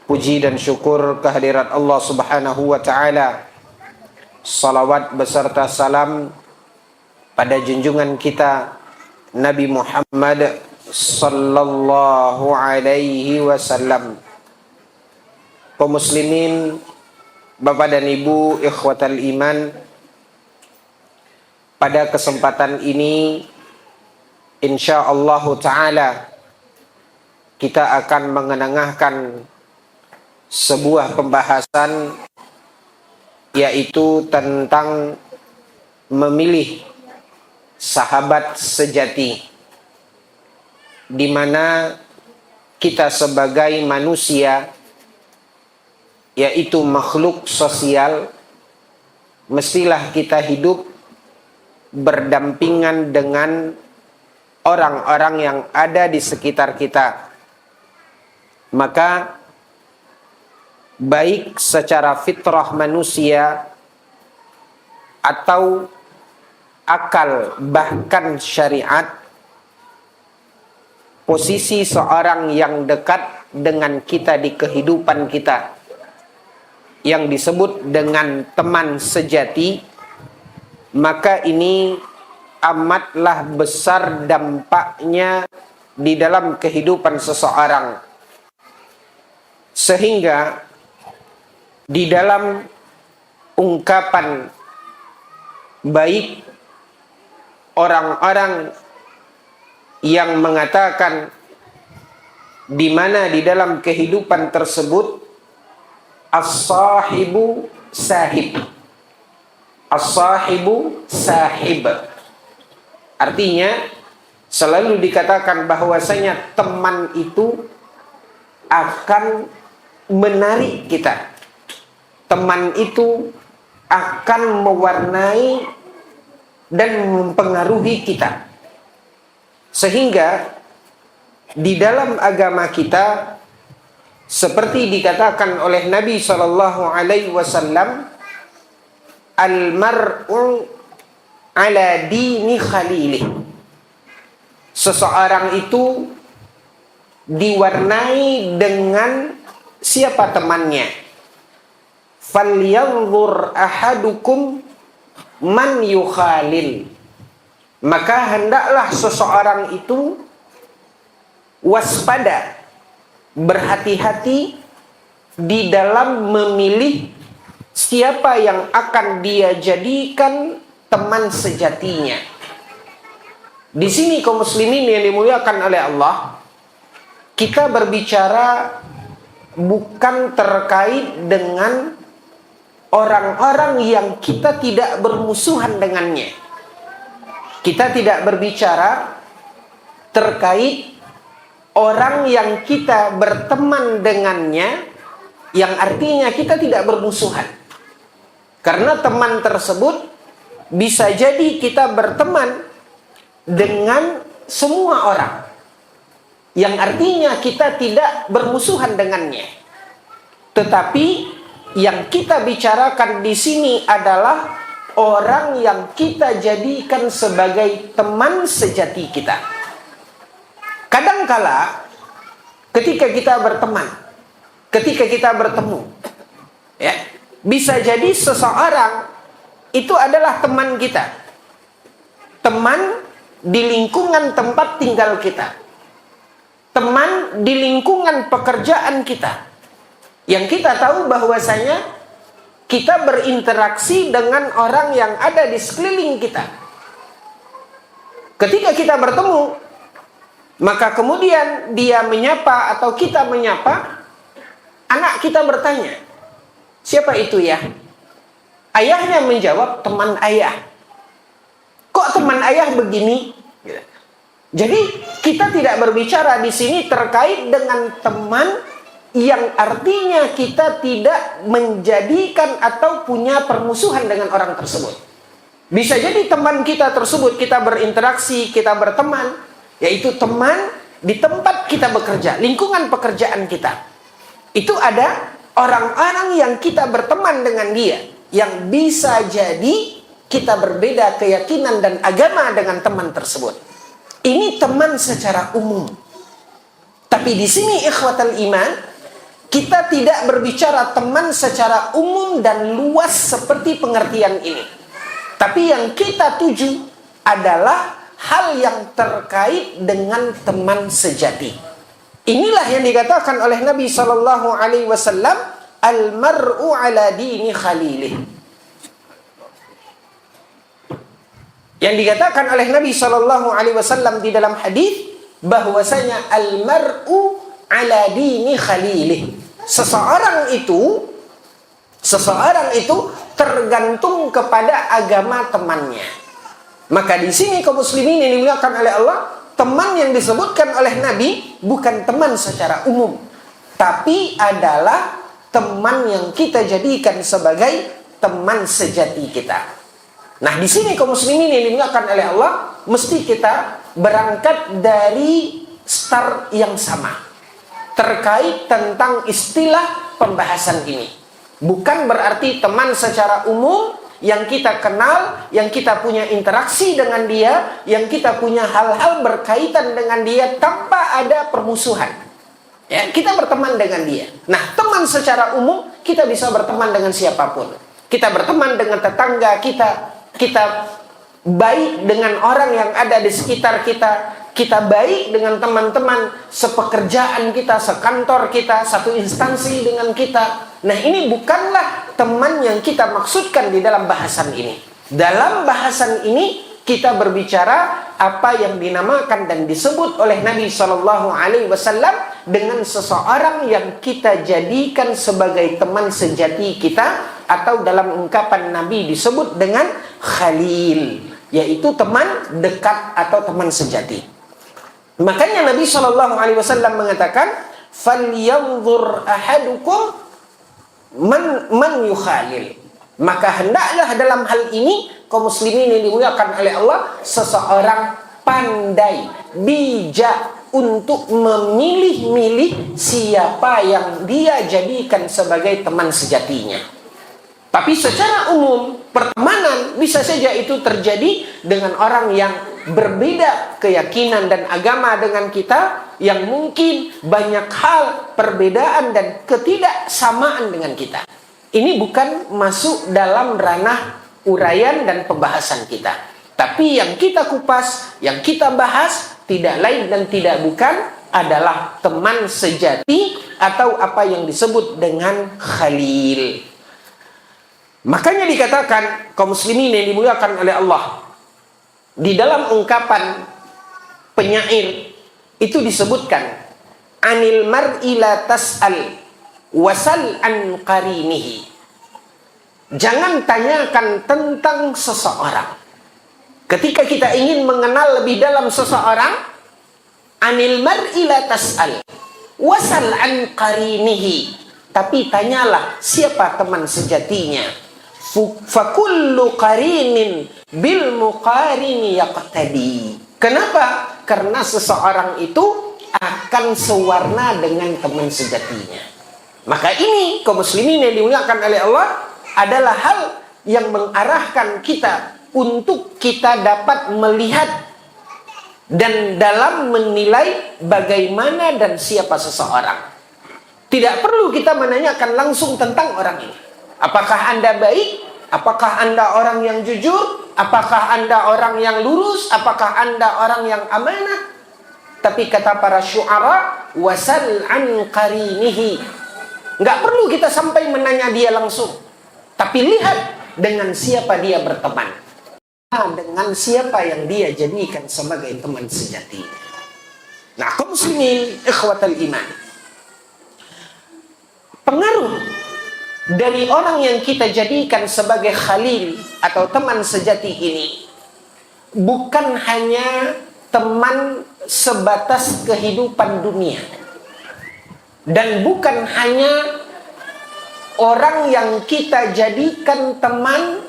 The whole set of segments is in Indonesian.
Puji dan syukur kehadirat Allah Subhanahu wa Ta'ala. Salawat beserta salam pada junjungan kita Nabi Muhammad sallallahu alaihi wasallam. Kaum muslimin, Bapak dan Ibu, ikhwatal iman, pada kesempatan ini insyaallah ta'ala kita akan mengenengahkan sebuah pembahasan, yaitu tentang memilih sahabat sejati, di mana kita sebagai manusia, yaitu makhluk sosial, mestilah kita hidup berdampingan dengan orang-orang yang ada di sekitar kita. Maka baik secara fitrah manusia atau akal bahkan syariat, posisi seorang yang dekat dengan kita di kehidupan kita, yang disebut dengan teman sejati, maka ini amatlah besar dampaknya di dalam kehidupan seseorang. Sehingga di dalam ungkapan baik orang-orang yang mengatakan di mana di dalam kehidupan tersebut as-sahibu sahib, as-sahibu sahib, artinya selalu dikatakan bahwasanya teman itu akan menarik kita. Teman itu akan mewarnai dan mempengaruhi kita. Sehingga di dalam agama kita, seperti dikatakan oleh Nabi sallallahu alaihi wasallam, al-mar'u ala dini khalilih. Seseorang itu diwarnai dengan siapa temannya. Falyanzur ahadukum man yukhalil. Maka hendaklah seseorang itu waspada, berhati-hati di dalam memilih siapa yang akan dia jadikan teman sejatinya. Di sini kaum muslimin yang dimuliakan oleh Allah, kita berbicara bukan terkait dengan orang-orang yang kita tidak bermusuhan dengannya. Kita tidak berbicara terkait orang yang kita berteman dengannya, yang artinya kita tidak bermusuhan. Karena teman tersebut bisa jadi kita berteman dengan semua orang, yang artinya kita tidak bermusuhan dengannya. Tetapi yang kita bicarakan di sini adalah orang yang kita jadikan sebagai teman sejati kita. Kadangkala ketika kita berteman, ketika kita bertemu, ya, bisa jadi seseorang itu adalah teman kita, teman di lingkungan tempat tinggal kita, teman di lingkungan pekerjaan kita, yang kita tahu bahwasanya kita berinteraksi dengan orang yang ada di sekeliling kita. Ketika kita bertemu, maka kemudian dia menyapa atau kita menyapa, anak kita bertanya, siapa itu ya? Ayahnya menjawab, teman ayah. Kok teman ayah begini? Jadi kita tidak berbicara di sini terkait dengan teman yang artinya kita tidak menjadikan atau punya permusuhan dengan orang tersebut. Bisa jadi teman kita tersebut, kita berinteraksi, kita berteman, yaitu teman di tempat kita bekerja, lingkungan pekerjaan kita. Itu ada orang-orang yang kita berteman dengan dia, yang bisa jadi kita berbeda keyakinan dan agama dengan teman tersebut. Ini teman secara umum. Tapi di sini ikhwatal iman, Kita tidak berbicara teman secara umum dan luas seperti pengertian ini. Tapi yang kita tuju adalah hal yang terkait dengan teman sejati. Inilah yang dikatakan oleh Nabi Shallallahu Alaihi Wasallam, al-mar'u ala dini khalilih. Yang dikatakan oleh Nabi Shallallahu Alaihi Wasallam di dalam hadis bahwasanya al-mar'u ala dini khalilih. Seseorang itu tergantung kepada agama temannya. Maka di sini kaum muslimin yang dimuliakan oleh Allah, teman yang disebutkan oleh Nabi bukan teman secara umum, tapi adalah teman yang kita jadikan sebagai teman sejati kita. Nah, di sini kaum muslimin yang dimuliakan oleh Allah, mesti kita berangkat dari start yang sama terkait tentang istilah pembahasan ini. Bukan berarti teman secara umum yang kita kenal, yang kita punya interaksi dengan dia, yang kita punya hal-hal berkaitan dengan dia tanpa ada permusuhan. Ya, kita berteman dengan dia. Nah, teman secara umum kita bisa berteman dengan siapapun. Kita berteman dengan tetangga kita baik dengan orang yang ada di sekitar kita. Kita baik dengan teman-teman sepekerjaan kita, sekantor kita, satu instansi dengan kita. Nah, ini bukanlah teman yang kita maksudkan di dalam bahasan ini. Dalam bahasan ini kita berbicara apa yang dinamakan dan disebut oleh Nabi Shallallahu Alaihi Wasallam dengan seseorang yang kita jadikan sebagai teman sejati kita, atau dalam ungkapan Nabi disebut dengan khalil, yaitu teman dekat atau teman sejati. Makanya Nabi Shallallahu Alaihi Wasallam mengatakan, "Falyanzur ahadukum man yukhalil." Maka hendaklah dalam hal ini kaum muslimin yang dimuliakan oleh Allah, seseorang pandai, bijak untuk memilih-milih siapa yang dia jadikan sebagai teman sejatinya. Tapi secara umum pertemanan bisa saja itu terjadi dengan orang yang berbeda keyakinan dan agama dengan kita, yang mungkin banyak hal perbedaan dan ketidaksamaan dengan kita. Ini bukan masuk dalam ranah uraian dan pembahasan kita. Tapi yang kita kupas, yang kita bahas tidak lain dan tidak bukan adalah teman sejati atau apa yang disebut dengan khalil. Makanya dikatakan kaum muslimin yang dimuliakan oleh Allah, di dalam ungkapan penyair itu disebutkan, anil mar'i la tas'al wasal an qarinihi. Jangan tanyakan tentang seseorang. Ketika kita ingin mengenal lebih dalam seseorang, anil mar'i la tas'al wasal an qarinihi. Tapi tanyalah siapa teman sejatinya. Fakullu qarinin bil muqarini yaqtadi. Kenapa? Karena seseorang itu akan sewarna dengan teman sejatinya. Maka ini kaum muslimin yang dimuliakan oleh Allah adalah hal yang mengarahkan kita untuk kita dapat melihat dan dalam menilai bagaimana dan siapa seseorang. Tidak perlu kita menanyakan langsung tentang orang ini. Apakah Anda baik? Apakah Anda orang yang jujur? Apakah Anda orang yang lurus? Apakah Anda orang yang amanah? Tapi kata para syu'ara, wasal an qarinihi. Nggak perlu kita sampai menanya dia langsung. Tapi lihat dengan siapa dia berteman. Dengan siapa yang dia jadikan sebagai teman sejati. Nah, kaum muslimin, ikhwatal iman. Pengaruh dari orang yang kita jadikan sebagai khalil atau teman sejati ini bukan hanya teman sebatas kehidupan dunia, dan bukan hanya orang yang kita jadikan teman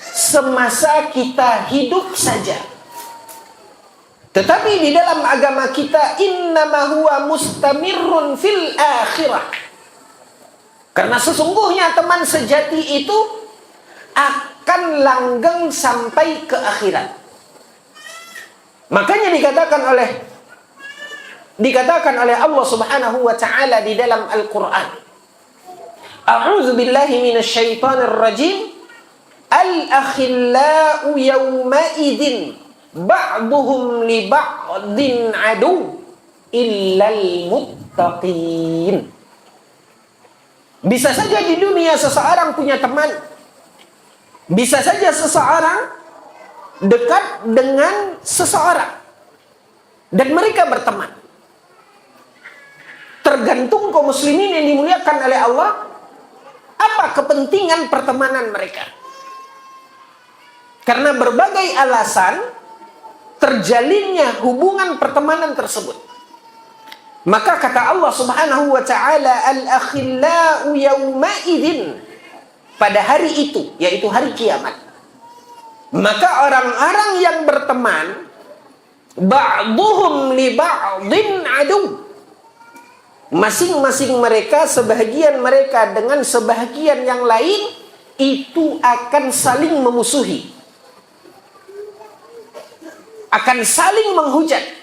semasa kita hidup saja. Tetapi di dalam agama kita, innama huwa mustamirrun fil akhirah. Karena sesungguhnya teman sejati itu akan langgeng sampai ke akhirat. Makanya dikatakan oleh Dikatakan oleh Allah Subhanahu wa taala di dalam Al-Qur'an. A'udzu billahi minasy syaithanir rajim. Al-akhillau yawma idzin ba'duhum li ba'din adu illal muttaqin. Bisa saja di dunia seseorang punya teman. Bisa saja seseorang dekat dengan seseorang dan mereka berteman. Tergantung kaum muslimin yang dimuliakan oleh Allah, apa kepentingan pertemanan mereka. Karena berbagai alasan terjalinnya hubungan pertemanan tersebut. Maka kata Allah Subhanahu wa taala, al-akhillau yawma idzin, pada hari itu, yaitu hari kiamat. Maka orang-orang yang berteman, ba'duhum li ba'din adu, masing-masing mereka, sebahagian mereka dengan sebahagian yang lain itu akan saling memusuhi, akan saling menghujat.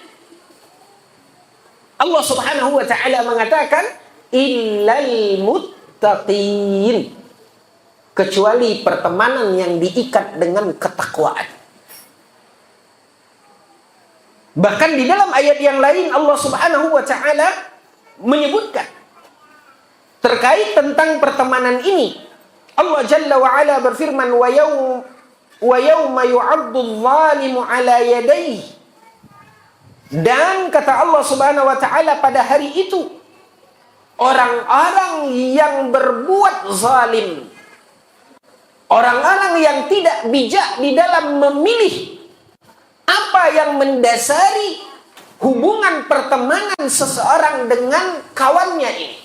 Allah Subhanahu wa taala mengatakan illal muttaqin, kecuali pertemanan yang diikat dengan ketakwaan. Bahkan di dalam ayat yang lain Allah Subhanahu wa taala menyebutkan terkait tentang pertemanan ini. Allah Jalla wa ala berfirman, wa yawma yu'addu adh-dhalimu ala yadayhi. Dan kata Allah Subhanahu wa taala, pada hari itu orang-orang yang berbuat zalim, orang-orang yang tidak bijak di dalam memilih apa yang mendasari hubungan pertemanan seseorang dengan kawannya ini.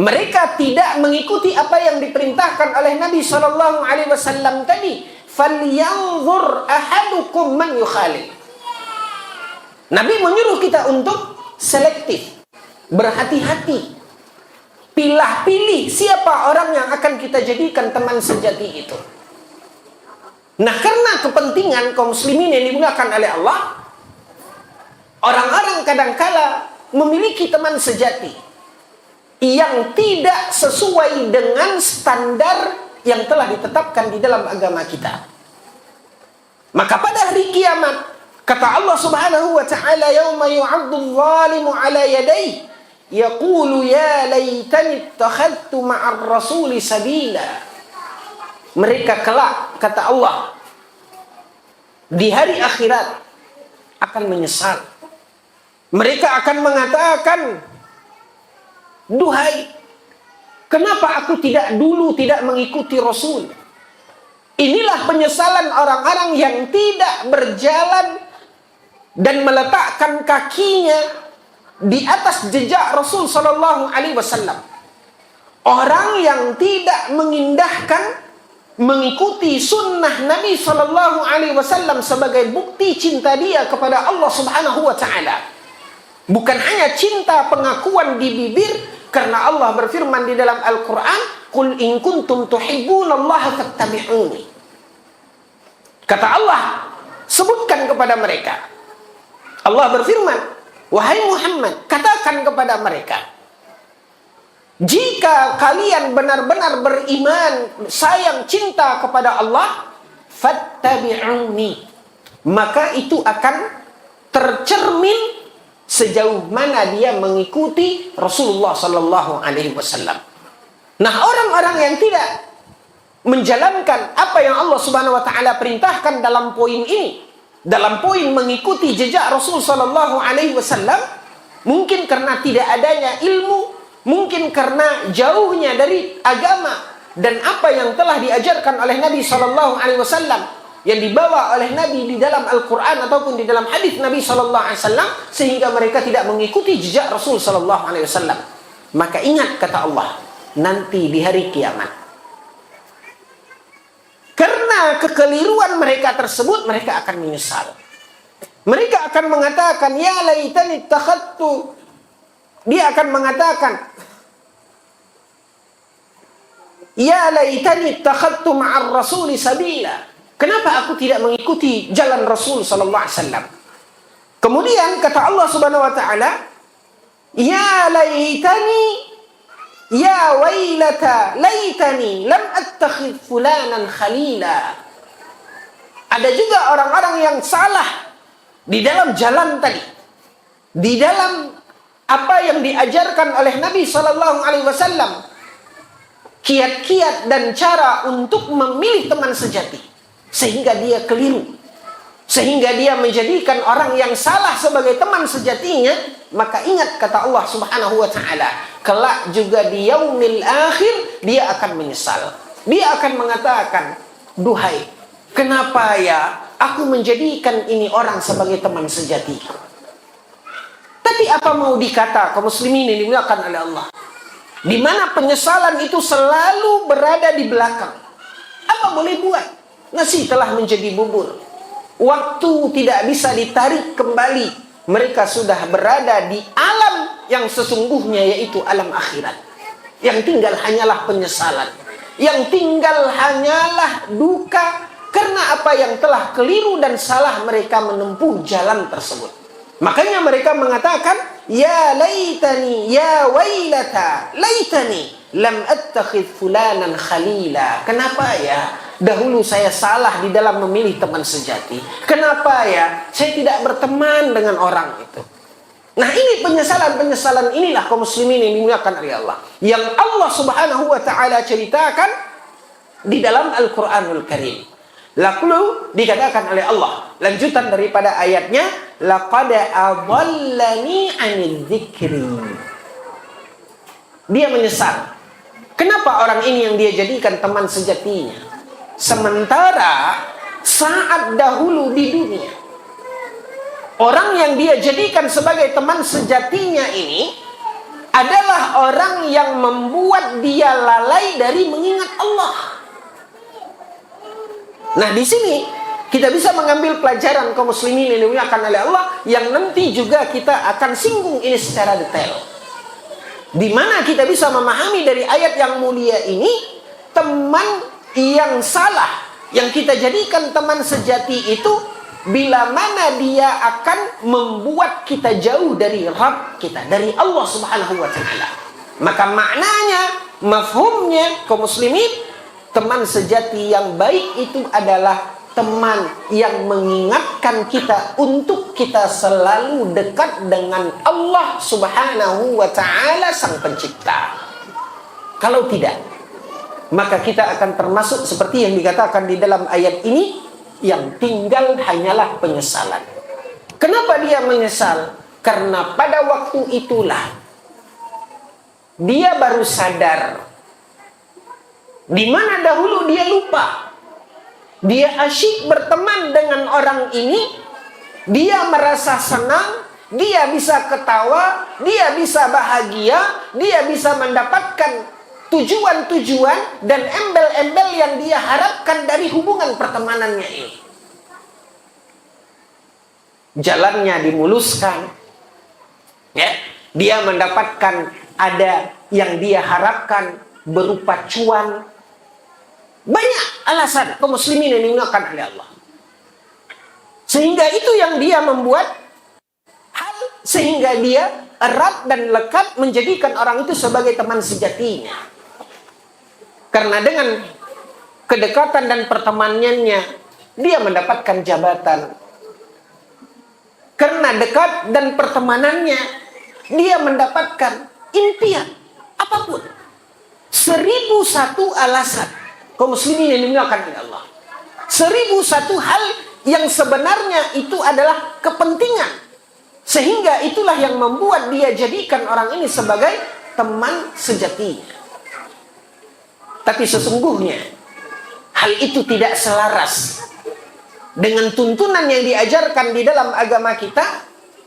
Mereka tidak mengikuti apa yang diperintahkan oleh Nabi sallallahu alaihi wasallam tadi, falyanzur ahadukum man yukhalil. Nabi menyuruh kita untuk selektif, berhati-hati, pilah-pilih siapa orang yang akan kita jadikan teman sejati itu. Nah, karena kepentingan kaum muslimin yang dimuliakan oleh Allah, orang-orang kadangkala memiliki teman sejati yang tidak sesuai dengan standar yang telah ditetapkan di dalam agama kita. Maka pada hari kiamat, kata Allah Subhanahu wa taala, yauma yu'addu adh-dhalimu 'ala yadayhi yaqulu ya laitani ittakhadtu ma'ar rasuli sabila. Mereka kelak, kata Allah, di hari akhirat akan menyesal. Mereka akan mengatakan, duhai, kenapa aku tidak mengikuti Rasul? Inilah penyesalan orang-orang yang tidak berjalan dan meletakkan kakinya di atas jejak Rasul sallallahu alaihi wasallam. Orang yang tidak mengindahkan mengikuti sunnah Nabi sallallahu alaihi wasallam sebagai bukti cinta dia kepada Allah Subhanahu wa taala. Bukan hanya cinta pengakuan di bibir, karena Allah berfirman di dalam Al-Qur'an, "Qul in kuntum tuhibbunallaha fattabi'uni." Kata Allah, sebutkan kepada mereka. Allah berfirman, wahai Muhammad, katakan kepada mereka, jika kalian benar-benar beriman, sayang, cinta kepada Allah, fattabi'uni, maka itu akan tercermin sejauh mana dia mengikuti Rasulullah sallallahu alaihi wasallam. Nah, orang-orang yang tidak menjalankan apa yang Allah Subhanahu wa taala perintahkan dalam poin ini, dalam poin mengikuti jejak Rasul sallallahu alaihi wasallam, mungkin karena tidak adanya ilmu, mungkin karena jauhnya dari agama dan apa yang telah diajarkan oleh Nabi sallallahu alaihi wasallam, yang dibawa oleh Nabi di dalam Al-Qur'an ataupun di dalam hadis Nabi sallallahu alaihi wasallam, sehingga mereka tidak mengikuti jejak Rasul sallallahu alaihi wasallam. Maka ingat, kata Allah, nanti di hari kiamat, karena kekeliruan mereka tersebut, mereka akan menyesal. Mereka akan mengatakan, ya laitani takhadtu. Dia akan mengatakan, ya laitani takhadtu ma'ar rasuli sabila. Kenapa aku tidak mengikuti jalan Rasul sallallahu alaihi wasallam? Kemudian kata Allah Subhanahu wa taala, "Ya laitani ya wailata laitani lam attakhidh fulanan khalila." Ada juga orang-orang yang salah di dalam jalan tadi, di dalam apa yang diajarkan oleh Nabi Sallallahu Alaihi Wasallam, kiat-kiat dan cara untuk memilih teman sejati, sehingga dia keliru, sehingga dia menjadikan orang yang salah sebagai teman sejatinya. Maka ingat kata Allah Subhanahu wa taala, kelak juga di yaumil akhir dia akan menyesal. Dia akan mengatakan, "Duhai, kenapa ya aku menjadikan ini orang sebagai teman sejatiku?" Tapi apa mau dikata kaum muslimin yang dimuliakan oleh Allah, di mana penyesalan itu selalu berada di belakang. Apa boleh buat? Nasi telah menjadi bubur. Waktu tidak bisa ditarik kembali. Mereka sudah berada di alam yang sesungguhnya, yaitu alam akhirat. Yang tinggal hanyalah penyesalan. Yang tinggal hanyalah duka karena apa yang telah keliru dan salah mereka menempuh jalan tersebut. Makanya mereka mengatakan, "Ya laitani ya wailata laitani lam attakhidh fulanan khalila." Kenapa ya dahulu saya salah di dalam memilih teman sejati? Kenapa ya saya tidak berteman dengan orang itu? Nah, ini penyesalan-penyesalan inilah kaum muslimin yang dimuliakan oleh Allah, yang Allah Subhanahu wa taala ceritakan di dalam Al-Qur'anul Karim. Lalu dikatakan oleh Allah, lanjutan daripada ayatnya, laqad adallani 'anil dzikri. Dia menyesal. Kenapa orang ini yang dia jadikan teman sejatinya? Sementara saat dahulu di dunia, orang yang dia jadikan sebagai teman sejatinya ini adalah orang yang membuat dia lalai dari mengingat Allah. Nah, di sini kita bisa mengambil pelajaran kaum muslimin yang dimuliakan oleh Allah, yang nanti juga kita akan singgung ini secara detail. Di mana kita bisa memahami dari ayat yang mulia ini, teman yang salah yang kita jadikan teman sejati itu bila mana dia akan membuat kita jauh dari Rabb kita, dari Allah Subhanahu wa taala. Maka maknanya, mafhumnya kaum muslimin, teman sejati yang baik itu adalah teman yang mengingatkan kita untuk kita selalu dekat dengan Allah Subhanahu wa taala sang pencipta. Kalau tidak, maka kita akan termasuk seperti yang dikatakan di dalam ayat ini, yang tinggal hanyalah penyesalan. Kenapa dia menyesal? Karena pada waktu itulah dia baru sadar, di mana dahulu dia lupa. Dia asyik berteman dengan orang ini, dia merasa senang, dia bisa ketawa, dia bisa bahagia, dia bisa mendapatkan tujuan-tujuan dan embel-embel yang dia harapkan dari hubungan pertemanannya ini. Jalannya dimuluskan, ya, dia mendapatkan ada yang dia harapkan berupa cuan. Banyak alasan kaum muslimin yang dimuliakan oleh Allah, sehingga itu yang dia membuat hal sehingga dia erat dan lekat menjadikan orang itu sebagai teman sejatinya. Karena dengan kedekatan dan pertemanannya dia mendapatkan jabatan. Karena dekat dan pertemanannya dia mendapatkan impian apapun. 1001 alasan kaum muslimin yang dimuliakan oleh Allah. 1001 hal yang sebenarnya itu adalah kepentingan. Sehingga itulah yang membuat dia jadikan orang ini sebagai teman sejatinya. Tapi sesungguhnya hal itu tidak selaras dengan tuntunan yang diajarkan di dalam agama kita.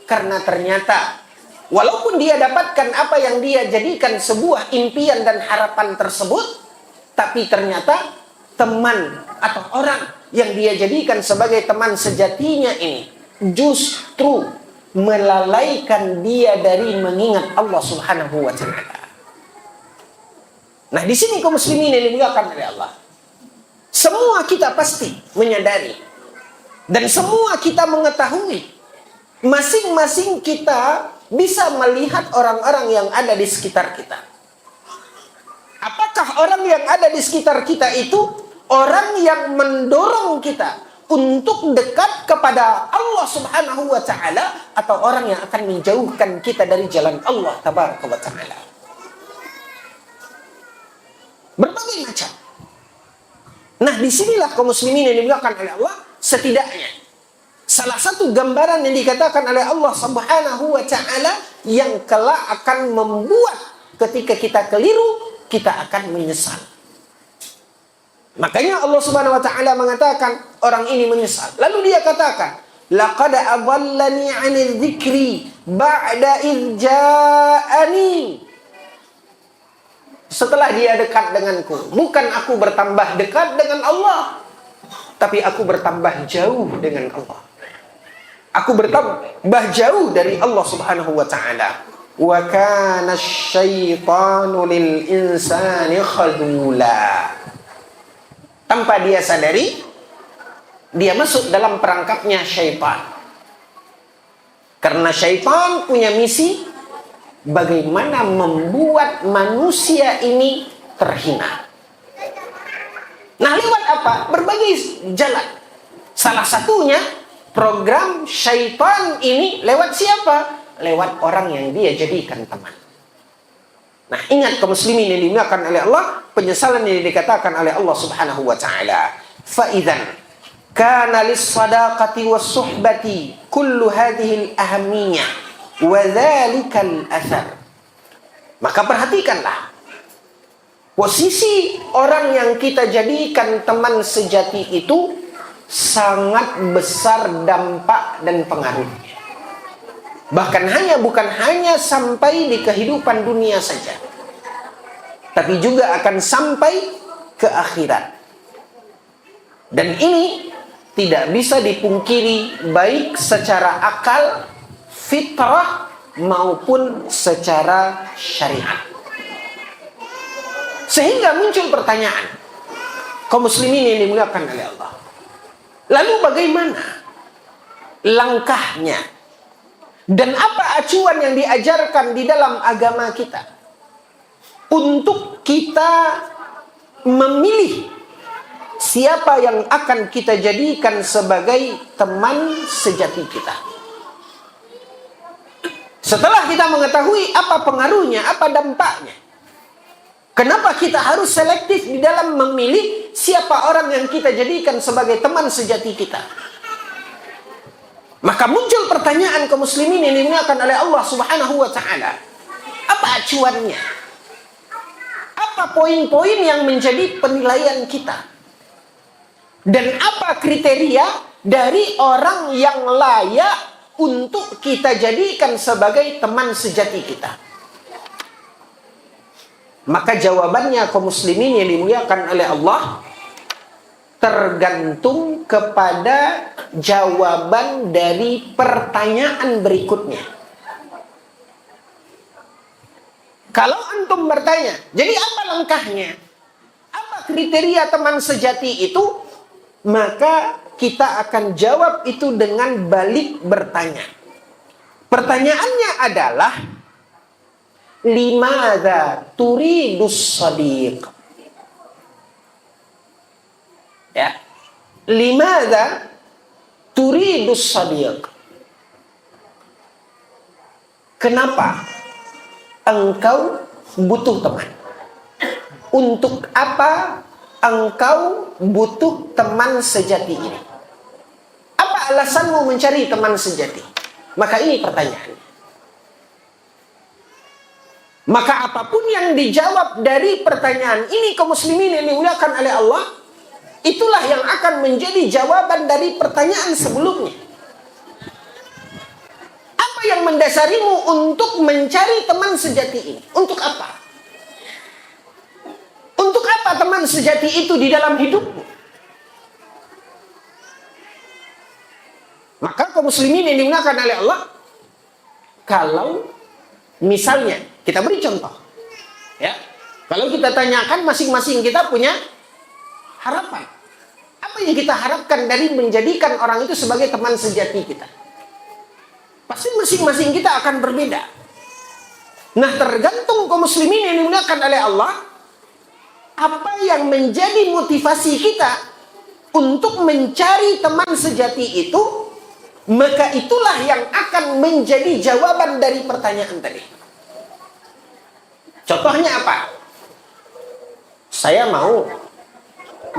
Karena ternyata walaupun dia dapatkan apa yang dia jadikan sebuah impian dan harapan tersebut, tapi ternyata teman atau orang yang dia jadikan sebagai teman sejatinya ini justru melalaikan dia dari mengingat Allah Subhanahu wa taala. Nah, di sini kaum muslimin yang dimuliakan oleh Allah, semua kita pasti menyadari dan semua kita mengetahui masing-masing kita bisa melihat orang-orang yang ada di sekitar kita. Apakah orang yang ada di sekitar kita itu orang yang mendorong kita untuk dekat kepada Allah Subhanahu wa taala, atau orang yang akan menjauhkan kita dari jalan Allah Tabaraka wa taala? Berbagai macam. Nah, disinilah kaum muslimin yang dimuliakan oleh Allah, setidaknya salah satu gambaran yang dikatakan oleh Allah Subhanahu wa taala yang kelak akan membuat ketika kita keliru, kita akan menyesal. Makanya Allah Subhanahu wa taala mengatakan orang ini menyesal. Lalu dia katakan, laqad adallani 'anil dzikri ba'da idz ja'ani. Setelah dia dekat denganku, bukan aku bertambah dekat dengan Allah, tapi aku bertambah jauh dengan Allah. Aku bertambah jauh dari Allah Subhanahu wa taala. Wa kana asy-syaitanu lil insani khadula. Tanpa dia sadari, dia masuk dalam perangkapnya syaitan. Karena syaitan punya misi bagaimana membuat manusia ini terhina. Nah, lewat apa? Berbagai jalan. Salah satunya program syaitan ini lewat siapa? Lewat orang yang dia jadikan teman. Nah, ingat kaum muslimin yang dimuliakan oleh Allah, penyesalan yang dikatakan oleh Allah Subhanahu wa taala. Fa idzan kana lis-sadaqati was-suhbati kullu hadhihi al-ahammiyah wa dzalikal athar. Maka perhatikanlah, posisi orang yang kita jadikan teman sejati itu sangat besar dampak dan pengaruhnya. Bahkan bukan hanya sampai di kehidupan dunia saja, tapi juga akan sampai ke akhirat. Dan ini tidak bisa dipungkiri baik secara akal, fitrah, maupun secara syariat. Sehingga muncul pertanyaan, kaum muslimin yang dimuliakan oleh Allah, lalu bagaimana langkahnya dan apa acuan yang diajarkan di dalam agama kita untuk kita memilih siapa yang akan kita jadikan sebagai teman sejati kita? Setelah kita mengetahui apa pengaruhnya, apa dampaknya, kenapa kita harus selektif di dalam memilih siapa orang yang kita jadikan sebagai teman sejati kita? Maka muncul pertanyaan kaum muslimin yang dimuliakan oleh Allah Subhanahu wa taala. Apa acuannya? Apa poin-poin yang menjadi penilaian kita? Dan apa kriteria dari orang yang layak untuk kita jadikan sebagai teman sejati kita? Maka jawabannya kaum muslimin yang dimuliakan oleh Allah tergantung kepada jawaban dari pertanyaan berikutnya. Kalau antum bertanya, jadi apa langkahnya? Apa kriteria teman sejati itu? Maka kita akan jawab itu dengan balik bertanya. Pertanyaannya adalah, limadza turidus shadiq? Ya. Limadza turidus shadiq? Kenapa engkau butuh teman? Untuk apa engkau butuh teman sejati ini? Apa alasanmu mencari teman sejati? Maka ini pertanyaan. Maka apapun yang dijawab dari pertanyaan ini kaum muslimin yang dimuliakan oleh Allah, itulah yang akan menjadi jawaban dari pertanyaan sebelumnya. Apa yang mendasarimu untuk mencari teman sejati ini? Untuk apa? Untuk apa teman sejati itu di dalam hidupmu? Maka kaum muslimin yang dimuliakan oleh Allah, kalau misalnya kita beri contoh, ya, kalau kita tanyakan masing-masing kita punya harapan. Apa yang kita harapkan dari menjadikan orang itu sebagai teman sejati kita? Pasti masing-masing kita akan berbeda. Nah, tergantung kaum muslimin yang dimuliakan oleh Allah, apa yang menjadi motivasi kita untuk mencari teman sejati itu, maka itulah yang akan menjadi jawaban dari pertanyaan tadi. Contohnya apa? Saya mau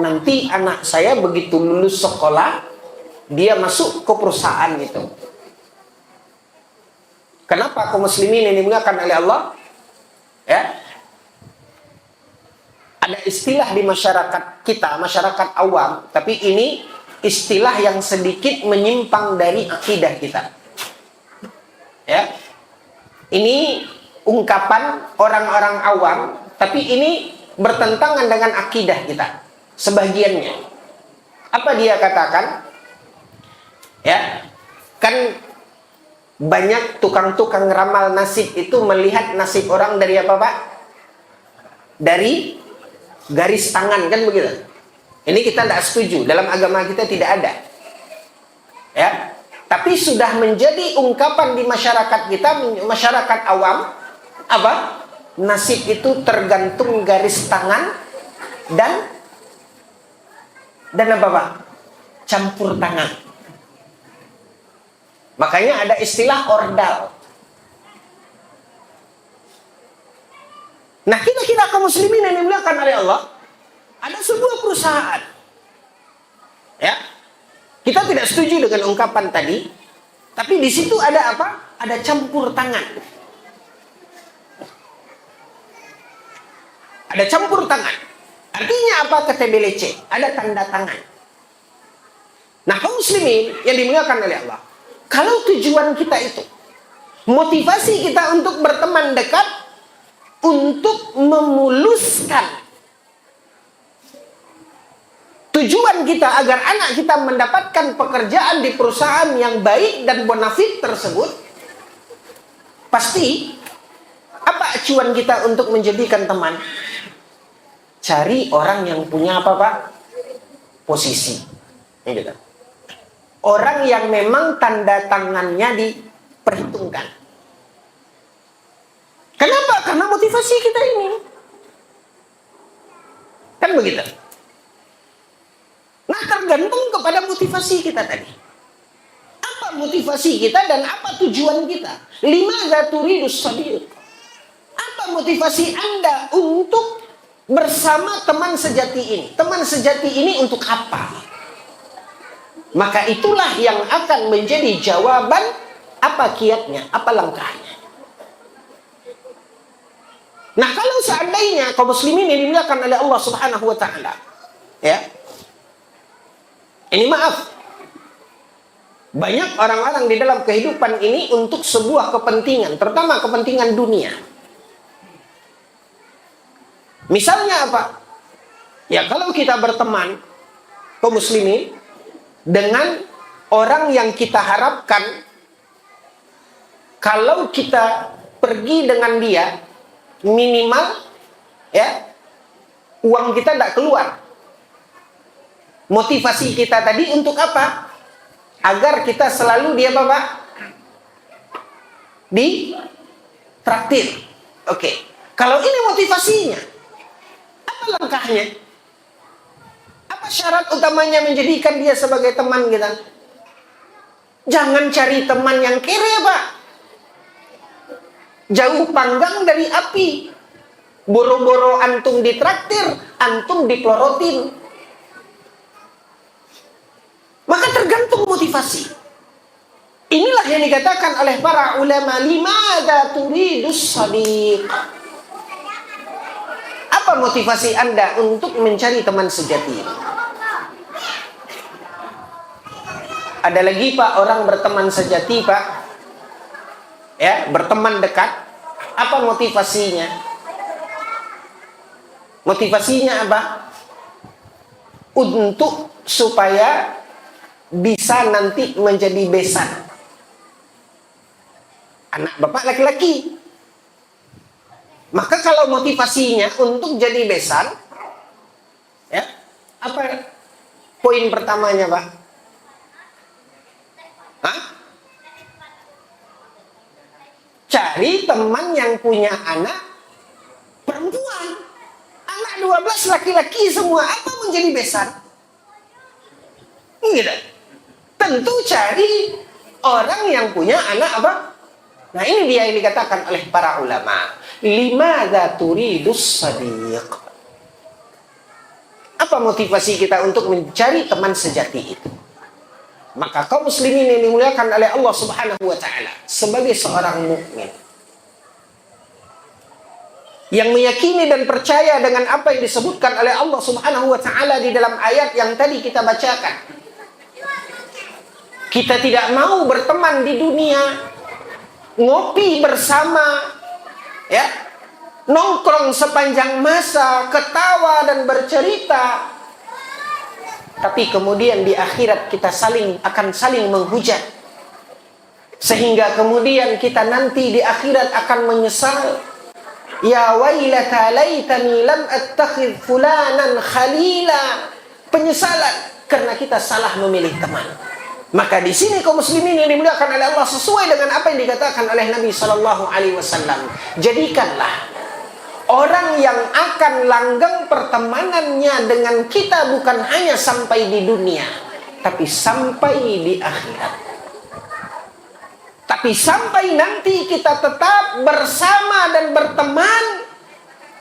nanti anak saya begitu lulus sekolah, dia masuk ke perusahaan itu. Kenapa kaum muslimin yang dimuliakan oleh Allah? Ya. Ada istilah di masyarakat kita, masyarakat awam, tapi ini istilah yang sedikit menyimpang dari akidah kita. Ya. Ini ungkapan orang-orang awam, tapi ini bertentangan dengan akidah kita. Sebagiannya. Apa dia katakan? Ya. Kan banyak tukang-tukang ramal nasib itu melihat nasib orang dari apa, Pak? Dari garis tangan, kan begitu? Ini kita tidak setuju. Dalam agama kita tidak ada. Ya. Tapi sudah menjadi ungkapan di masyarakat kita, masyarakat awam, apa? Nasib itu tergantung garis tangan dan apa, Pak? Campur tangan. Makanya ada istilah ordal. Nah, kita kaum muslimin yang dimuliakan oleh Allah, ada sebuah perusahaan. Ya. Kita tidak setuju dengan ungkapan tadi, tapi di situ ada apa? Ada campur tangan. Ada campur tangan. Artinya apa? KTBLC, ada tanda tangan. Nah, kaum muslimin yang dimuliakan oleh Allah, kalau tujuan kita itu, motivasi kita untuk berteman dekat, untuk memuluskan tujuan kita agar anak kita mendapatkan pekerjaan di perusahaan yang baik dan bonafit tersebut, pasti apa acuan kita untuk menjadikan teman? Cari orang yang punya apa, Pak? Posisi. Gitu. Orang yang memang tanda tangannya diperhitungkan. Kenapa? Karena motivasi kita ini. Kan begitu. Nah, tergantung kepada motivasi kita tadi. Apa motivasi kita dan apa tujuan kita? Limadza turidus sadiq? Apa motivasi Anda untuk bersama teman sejati ini? Teman sejati ini untuk apa? Maka itulah yang akan menjadi jawaban apa kiatnya, apa langkahnya. Nah, kalau seandainya kaum muslimin yang dimuliakan oleh Allah Subhanahu wa taala, ya. Ini maaf. Banyak orang-orang di dalam kehidupan ini untuk sebuah kepentingan, terutama kepentingan dunia. Misalnya apa? Ya, kalau kita berteman kaum muslimin dengan orang yang kita harapkan kalau kita pergi dengan dia minimal ya uang kita tidak keluar. Motivasi kita tadi untuk apa? Agar kita selalu dia Bapak di traktir. Oke. Kalau ini motivasinya, apa langkahnya? Apa syarat utamanya menjadikan dia sebagai teman kita? Jangan cari teman yang kere, Pak. Jauh panggang dari api. Boro-boro antum ditraktir, antum dipelorotin. Maka tergantung motivasi. Inilah yang dikatakan oleh para ulama, limadza turidus sadiq? Apa motivasi Anda untuk mencari teman sejati? Ada lagi, Pak, orang berteman sejati, Pak. Ya, berteman dekat. Apa motivasinya? Motivasinya apa? Untuk supaya bisa nanti menjadi besan. Anak Bapak laki-laki. Maka kalau motivasinya untuk jadi besan, ya, apa poin pertamanya, Pak? Hah? Cari teman yang punya anak perempuan. Anak 12 laki-laki semua, apa menjadi besan? Gitu. Tentu cari orang yang punya anak apa? Nah, ini dia yang dikatakan oleh para ulama. Limadza turidus sadiq? Apa motivasi kita untuk mencari teman sejati itu? Maka kaum muslimin yang dimuliakan oleh Allah Subhanahu wa taala, sebagai seorang mukmin yang meyakini dan percaya dengan apa yang disebutkan oleh Allah Subhanahu wa taala di dalam ayat yang tadi kita bacakan. Kita tidak mau berteman di dunia, ngopi bersama, ya, nongkrong sepanjang masa, ketawa dan bercerita. Tapi kemudian di akhirat kita akan saling menghujat. Sehingga kemudian kita nanti di akhirat akan menyesal. Ya wailata laitani lam attakhidh fulanan khalila. Penyesalan karena kita salah memilih teman. Maka di sini kaum muslimin yang dimuliakan oleh Allah, sesuai dengan apa yang dikatakan oleh Nabi sallallahu alaihi wasallam, jadikanlah orang yang akan langgeng pertemanannya dengan kita bukan hanya sampai di dunia, tapi sampai di akhirat. Tapi sampai nanti kita tetap bersama dan berteman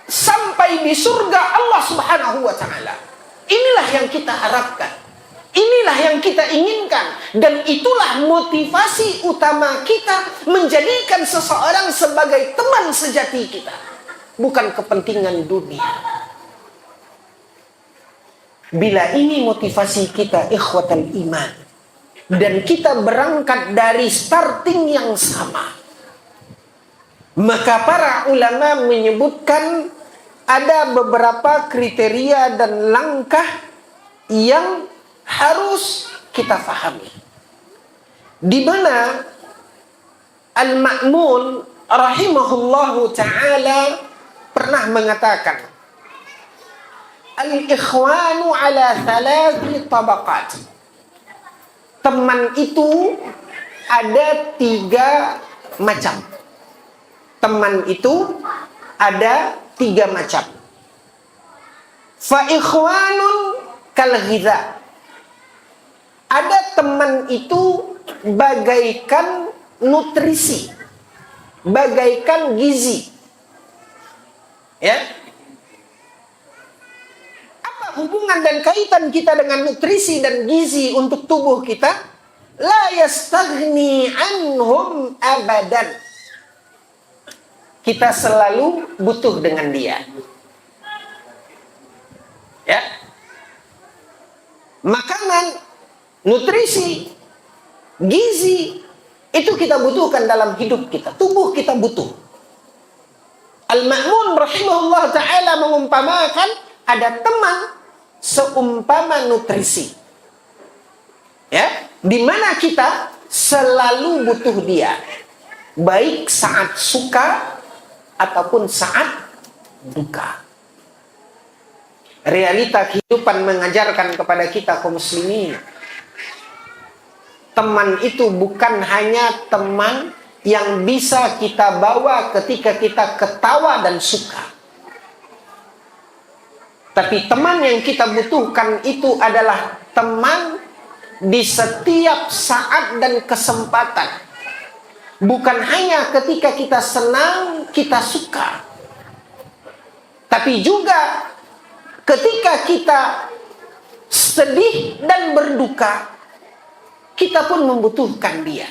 sampai di surga Allah Subhanahu wa taala. Inilah yang kita harapkan. Inilah yang kita inginkan. Dan itulah motivasi utama kita menjadikan seseorang sebagai teman sejati kita. Bukan kepentingan dunia. Bila ini motivasi kita, ikhwatal iman, dan kita berangkat dari starting yang sama, maka para ulama menyebutkan ada beberapa kriteria dan langkah yang harus kita pahami. Di mana Al-Ma'mun rahimahullahu ta'ala pernah mengatakan, al-ikhwanu ala thalathi tabaqat. Teman itu ada 3 macam. Teman itu ada 3 macam. Fa ikhwanun kal ghidha. Ada teman itu bagaikan nutrisi, bagaikan gizi. Ya. Apa hubungan dan kaitan kita dengan nutrisi dan gizi untuk tubuh kita? La yastaghni anhum abadan. Kita selalu butuh dengan dia. Ya. Makanan, nutrisi, gizi, itu kita butuhkan dalam hidup kita. Tubuh kita butuh. Al-Ma'mun rahimahullah ta'ala mengumpamakan ada teman seumpama nutrisi. Ya, di mana kita selalu butuh dia. Baik saat suka ataupun saat duka. Realita kehidupan mengajarkan kepada kita kaum muslimin, teman itu bukan hanya teman yang bisa kita bawa ketika kita ketawa dan suka. Tapi teman yang kita butuhkan itu adalah teman di setiap saat dan kesempatan. Bukan hanya ketika kita senang, kita suka. Tapi juga ketika kita sedih dan berduka, kita pun membutuhkan dia.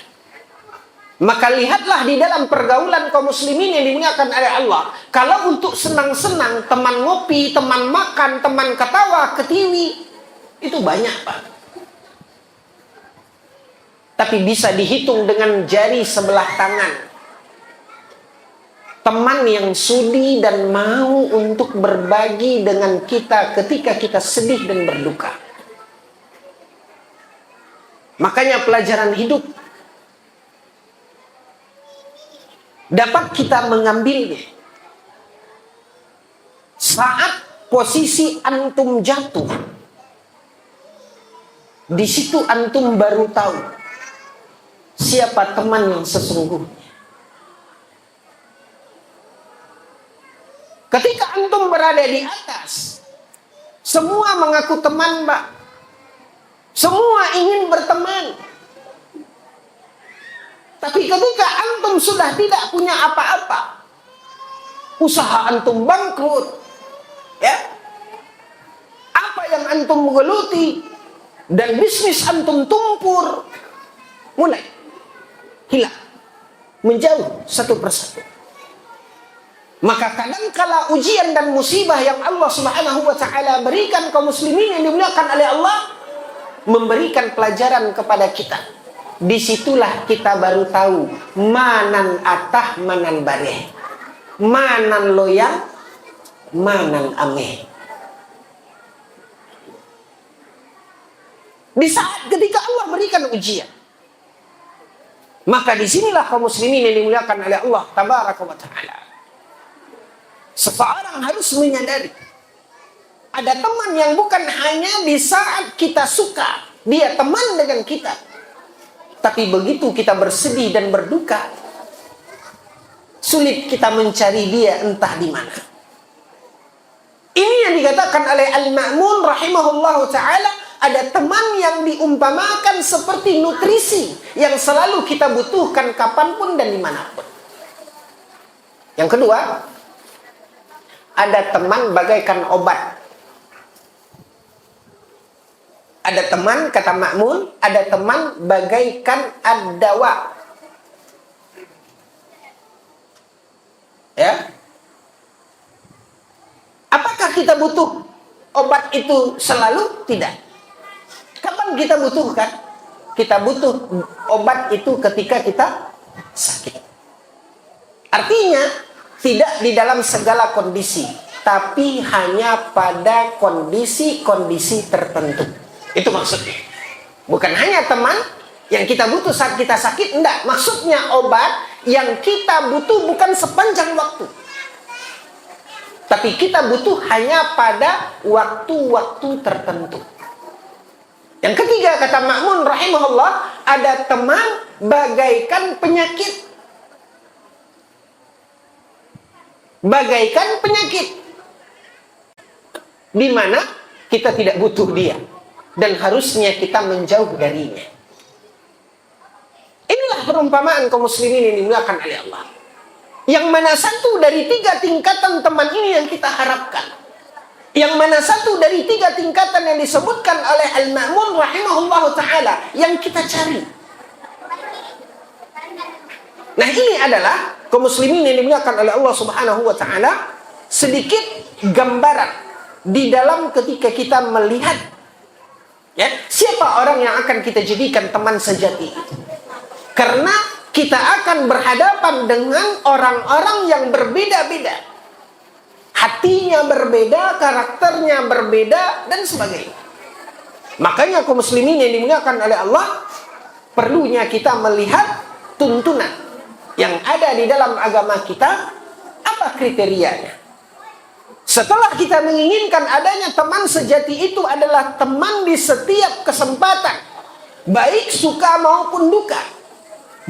Maka lihatlah di dalam pergaulan kaum muslimin yang dimuliakan oleh Allah. Kalau untuk senang-senang, teman ngopi, teman makan, teman ketawa, ketiwi, itu banyak, Pak. Tapi bisa dihitung dengan jari sebelah tangan. Teman yang sudi dan mau untuk berbagi dengan kita ketika kita sedih dan berduka. Makanya pelajaran hidup dapat kita mengambilnya saat posisi antum jatuh. Di situ antum baru tahu siapa teman yang sesungguhnya. Ketika antum berada di atas, semua mengaku teman, Mbak. Semua ingin berteman. Tapi ketika antum sudah tidak punya apa-apa, usaha antum bangkrut, ya, apa yang antum geluti dan bisnis antum tumpur, mulai hilang, menjauh satu persatu. Maka kadangkala ujian dan musibah yang Allah Subhanahu wa taala berikan kaum muslimin yang dimuliakan oleh Allah memberikan pelajaran kepada kita. Disitulah kita baru tahu manan atah manan bareh, manan loyang, manan ameh. Di saat ketika Allah berikan ujian, maka disinilah kaum muslimin yang dimuliakan oleh Allah Tabaraka wa taala, seseorang harus menyadari ada teman yang bukan hanya di saat kita suka, dia teman dengan kita. Tapi begitu kita bersedih dan berduka, sulit kita mencari dia entah di mana. Ini yang dikatakan oleh Al-Ma'mun rahimahullahu ta'ala, ada teman yang diumpamakan seperti nutrisi yang selalu kita butuhkan kapanpun dan dimanapun. Yang kedua, ada teman bagaikan obat. Ada teman, kata Ma'mun, ada teman bagaikan ad-dawa. Ya. Apakah kita butuh obat itu selalu? Tidak. Kapan kita butuhkan? Kita butuh obat itu ketika kita sakit. Artinya, tidak di dalam segala kondisi, tapi hanya pada kondisi-kondisi tertentu. Itu maksudnya. Bukan hanya teman yang kita butuh saat kita sakit, enggak. Maksudnya obat yang kita butuh bukan sepanjang waktu, tapi kita butuh hanya pada waktu-waktu tertentu. Yang ketiga, kata Ma'mun rahimahullah, ada teman bagaikan penyakit. Bagaikan penyakit, di mana kita tidak butuh dia dan harusnya kita menjauh darinya. Inilah perumpamaan kaum muslimin yang dimuliakan oleh Allah. Yang mana satu dari tiga tingkatan teman ini yang kita harapkan. Yang mana satu dari tiga tingkatan yang disebutkan oleh Al-Ma'mun rahimahullah ta'ala yang kita cari. Nah, ini adalah kaum muslimin yang dimuliakan oleh Allah Subhanahu wa taala, sedikit gambaran di dalam ketika kita melihat, ya, siapa orang yang akan kita jadikan teman sejati. Karena kita akan berhadapan dengan orang-orang yang berbeda-beda. Hatinya berbeda, karakternya berbeda, dan sebagainya. Makanya kaum muslimin yang dimuliakan oleh Allah, perlunya kita melihat tuntunan yang ada di dalam agama kita, apa kriterianya. Setelah kita menginginkan adanya teman sejati, itu adalah teman di setiap kesempatan, baik suka maupun duka.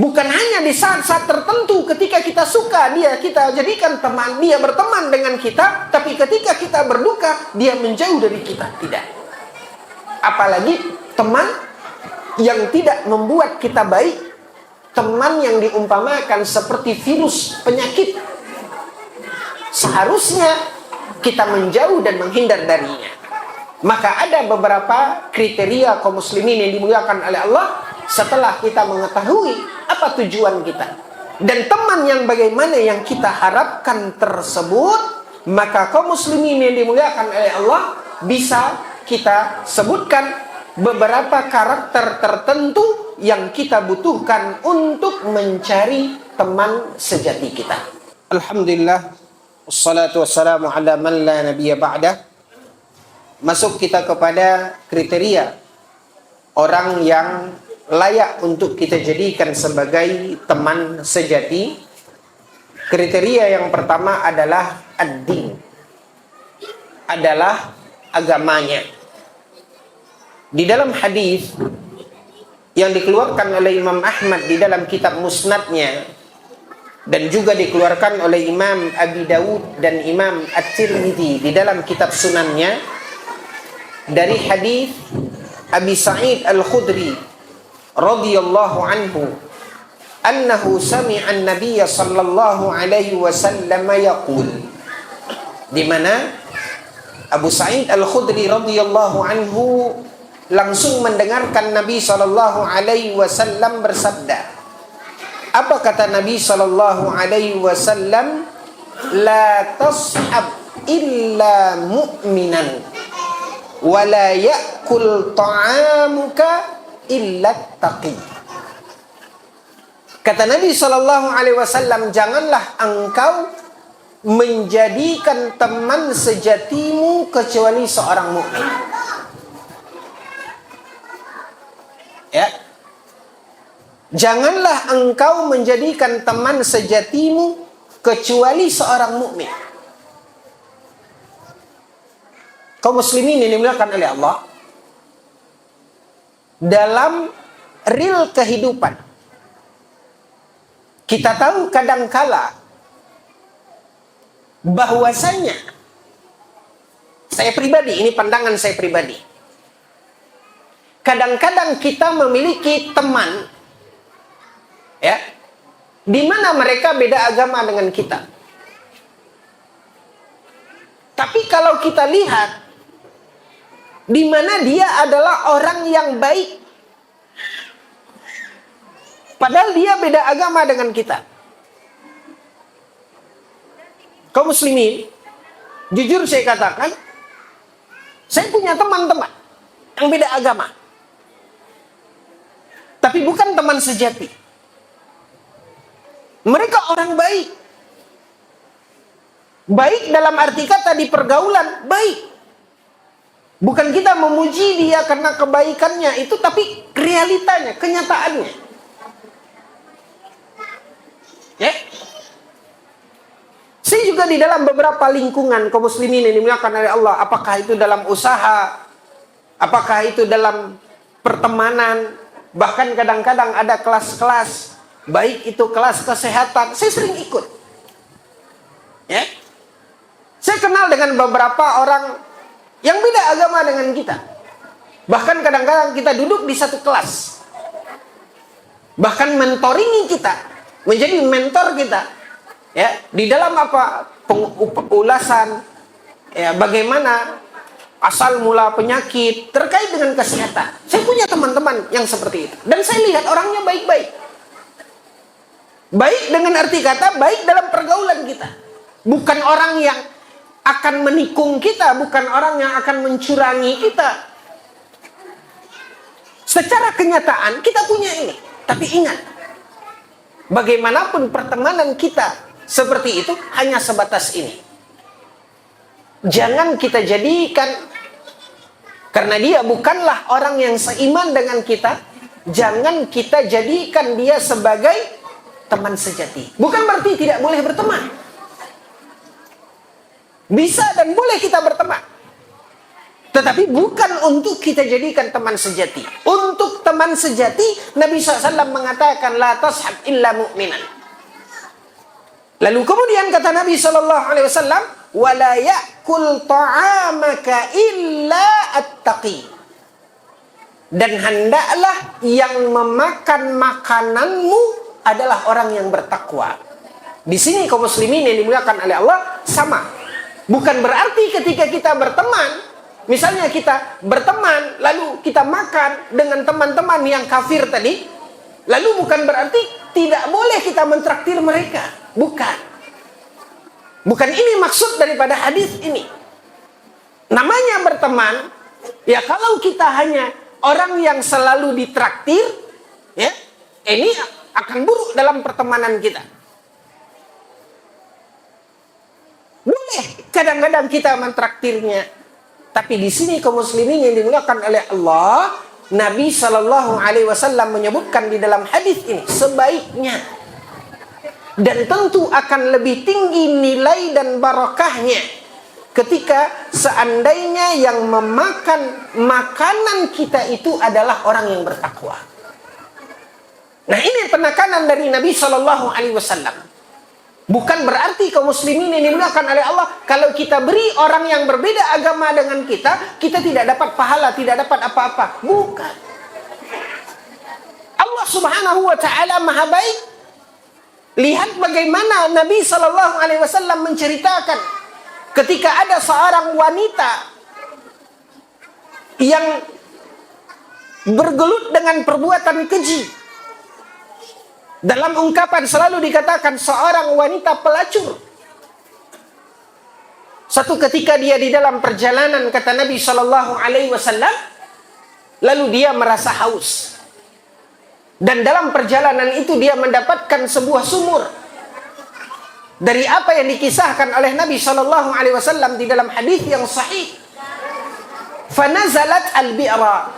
Bukan hanya di saat-saat tertentu ketika kita suka, dia kita jadikan teman, dia berteman dengan kita, tapi ketika kita berduka, dia menjauh dari kita. Tidak. Apalagi teman yang tidak membuat kita baik, teman yang diumpamakan seperti virus penyakit, seharusnya kita menjauh dan menghindar darinya. Maka ada beberapa kriteria kaum muslimin yang dimuliakan oleh Allah setelah kita mengetahui apa tujuan kita dan teman yang bagaimana yang kita harapkan tersebut, maka kaum muslimin yang dimuliakan oleh Allah bisa kita sebutkan beberapa karakter tertentu yang kita butuhkan untuk mencari teman sejati kita. Alhamdulillah, wassalatu wassalamu ala man la nabiyya ba'dah. Masuk kita kepada kriteria orang yang layak untuk kita jadikan sebagai teman sejati. Kriteria yang pertama adalah ad-din, adalah agamanya. Di dalam hadis yang dikeluarkan oleh Imam Ahmad di dalam kitab Musnadnya, dan juga dikeluarkan oleh Imam Abi Dawud dan Imam At-Tirmidzi di dalam kitab sunannya dari hadis Abi Sa'id Al-Khudri radhiyallahu anhu annahu sami'a an-nabiy sallallahu alaihi wasallam yaqul, di mana Abu Sa'id Al-Khudri radhiyallahu anhu langsung mendengarkan Nabi sallallahu alaihi wasallam bersabda. Apa kata Nabi sallallahu alaihi wasallam? La tashab illa mu'minan wa la ya'kul ta'amuka illa taqi. Kata Nabi sallallahu alaihi wasallam, janganlah engkau menjadikan teman sejatimu kecuali seorang mukmin. Ya. Janganlah engkau menjadikan teman sejatimu kecuali seorang mukmin. Kaum muslimin ini dimuliakan oleh Allah, dalam real kehidupan kita tahu kadangkala bahwasanya, saya pribadi, ini pandangan saya pribadi, kadang-kadang kita memiliki teman, ya, di mana mereka beda agama dengan kita. Tapi kalau kita lihat di mana dia adalah orang yang baik, padahal dia beda agama dengan kita. Kaum muslimin, jujur saya katakan, saya punya teman-teman yang beda agama, tapi bukan teman sejati. Mereka orang baik. Baik dalam arti kata di pergaulan, baik. Bukan kita memuji dia karena kebaikannya itu, tapi realitanya, kenyataannya. Ya. Saya juga di dalam beberapa lingkungan kaum muslimin yang dimuliakan oleh Allah, apakah itu dalam usaha, apakah itu dalam pertemanan, bahkan kadang-kadang ada kelas-kelas, baik itu kelas kesehatan, saya sering ikut. Ya. Saya kenal dengan beberapa orang yang beda agama dengan kita. Bahkan kadang-kadang kita duduk di satu kelas. Bahkan mentoringi kita, menjadi mentor kita. Ya, di dalam apa? Ulasan, ya, bagaimana asal mula penyakit terkait dengan kesehatan. Saya punya teman-teman yang seperti itu. Dan saya lihat orangnya baik-baik. Baik dengan arti kata, baik dalam pergaulan kita. Bukan orang yang akan menikung kita, bukan orang yang akan mencurangi kita. Secara kenyataan kita punya ini. Tapi ingat, bagaimanapun pertemanan kita seperti itu hanya sebatas ini. Jangan kita jadikan, karena dia bukanlah orang yang seiman dengan kita, jangan kita jadikan dia sebagai teman sejati. Bukan berarti tidak boleh berteman. Bisa dan boleh kita berteman. Tetapi bukan untuk kita jadikan teman sejati. Untuk teman sejati, Nabi SAW mengatakan, La tashab illa mu'minan. Lalu kemudian kata Nabi SAW, Wa la ya'kul ta'amaka illa at-taqi. Dan hendaklah yang memakan makananmu adalah orang yang bertakwa. Di sini kaum muslimin yang dimuliakan oleh Allah, sama. Bukan berarti ketika kita berteman, misalnya kita berteman, lalu kita makan dengan teman-teman yang kafir tadi, lalu bukan berarti tidak boleh kita mentraktir mereka. Bukan. Bukan ini maksud daripada hadis ini. Namanya berteman, ya kalau kita hanya orang yang selalu ditraktir, ya, ini akan buruk dalam pertemanan kita. Boleh kadang-kadang kita mentraktirnya, tapi di sini kaum muslimin yang dimuliakan oleh Allah, Nabi Shallallahu Alaihi Wasallam menyebutkan di dalam hadis ini sebaiknya, dan tentu akan lebih tinggi nilai dan barakahnya ketika seandainya yang memakan makanan kita itu adalah orang yang bertakwa. Nah, ini penekanan dari Nabi Shallallahu Alaihi Wasallam. Bukan berarti kaum muslimin ini dimuliakan oleh Allah, kalau kita beri orang yang berbeda agama dengan kita, kita tidak dapat pahala, tidak dapat apa-apa. Bukan. Allah Subhanahu wa taala Maha baik. Lihat bagaimana Nabi sallallahu alaihi wasallam menceritakan ketika ada seorang wanita yang bergelut dengan perbuatan keji. Dalam ungkapan selalu dikatakan seorang wanita pelacur. Satu ketika dia di dalam perjalanan, kata Nabi sallallahu alaihi wasallam, lalu dia merasa haus. Dan dalam perjalanan itu dia mendapatkan sebuah sumur. Dari apa yang dikisahkan oleh Nabi sallallahu alaihi wasallam di dalam hadis yang sahih. Fanazalat al-bi'ra.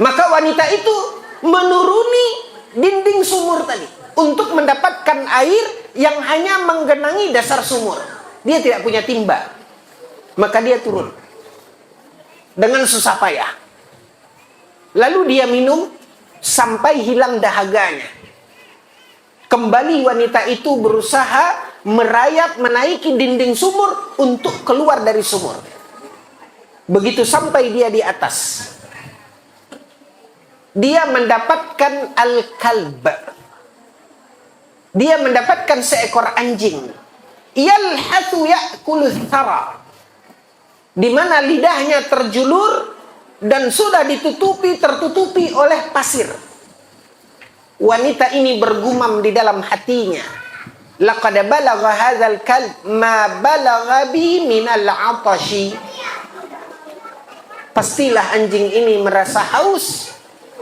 Maka wanita itu menuruni dinding sumur tadi untuk mendapatkan air yang hanya menggenangi dasar sumur. Dia tidak punya timba. Maka dia turun dengan susah payah. Lalu dia minum sampai hilang dahaganya. Kembali wanita itu berusaha merayap menaiki dinding sumur untuk keluar dari sumur. Begitu sampai dia di atas, dia mendapatkan al-kalb. Dia mendapatkan seekor anjing. Yalhathu ya'kulu thara. Di mana lidahnya terjulur dan sudah tertutupi oleh pasir. Wanita ini bergumam di dalam hatinya, laqad balagha hadzal kalb ma balagha bi minal 'atashi. Pastilah anjing ini merasa haus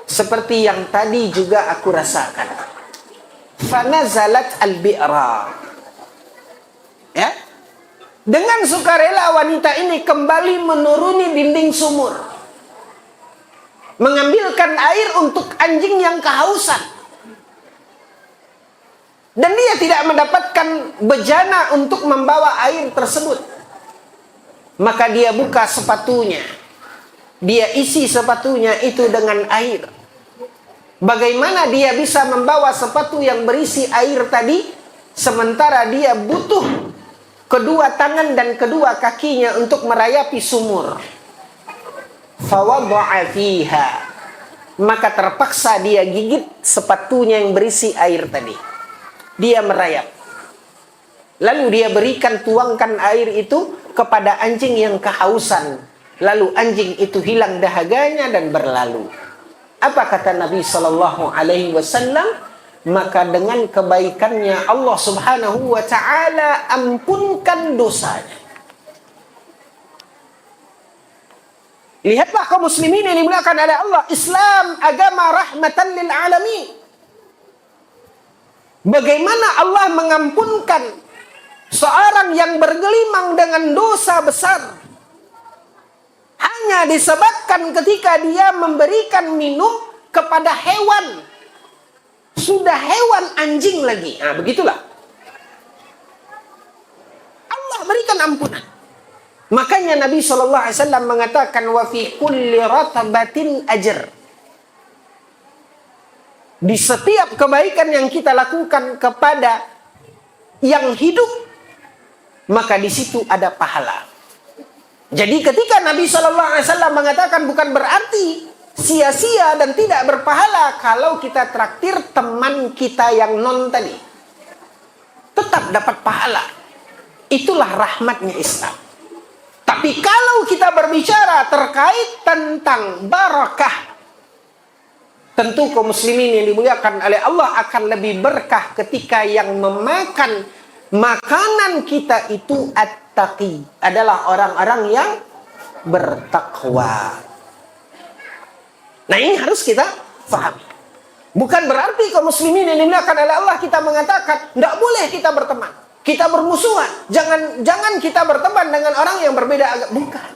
seperti yang tadi juga aku rasakan. Fanazalat al-bi'ra. Ya. Dengan sukarela wanita ini kembali menuruni dinding sumur, mengambilkan air untuk anjing yang kehausan. Dan dia tidak mendapatkan bejana untuk membawa air tersebut. Maka dia buka sepatunya. Dia isi sepatunya itu dengan air. Bagaimana dia bisa membawa sepatu yang berisi air tadi, sementara dia butuh kedua tangan dan kedua kakinya untuk merayapi sumur. Fawadha'a fiha. Maka terpaksa dia gigit sepatunya yang berisi air tadi. Dia merayap. Lalu dia berikan, tuangkan air itu kepada anjing yang kehausan. Lalu anjing itu hilang dahaganya dan berlalu. Apa kata Nabi sallallahu alaihi wasallam? Maka dengan kebaikannya Allah Subhanahu wa taala ampunkan dosanya. Lihatlah kaum muslimin yang dimuliakan oleh Allah, Islam agama rahmatan lil alamin. Bagaimana Allah mengampunkan seorang yang bergelimang dengan dosa besar hanya disebabkan ketika dia memberikan minum kepada hewan. Sudah hewan, anjing lagi. Nah, begitulah. Allah berikan ampunan. Makanya Nabi SAW mengatakan, wa fi kulli ratabatin ajr. Di setiap kebaikan yang kita lakukan kepada yang hidup, maka di situ ada pahala. Jadi ketika Nabi SAW mengatakan bukan berarti sia-sia dan tidak berpahala kalau kita traktir teman kita yang non tadi. Tetap dapat pahala. Itulah rahmatnya Islam. Tapi kalau kita berbicara terkait tentang barakah, tentu kaum muslimin yang dimuliakan oleh Allah akan lebih berkah ketika yang memakan makanan kita itu at-taqi, adalah orang-orang yang bertakwa. Nah, ini harus kita fahami. Bukan berarti kaum muslimin yang dimuliakan oleh Allah kita mengatakan tidak boleh kita berteman, kita bermusuhan, jangan kita berteman dengan orang yang berbeda agama. Bukan.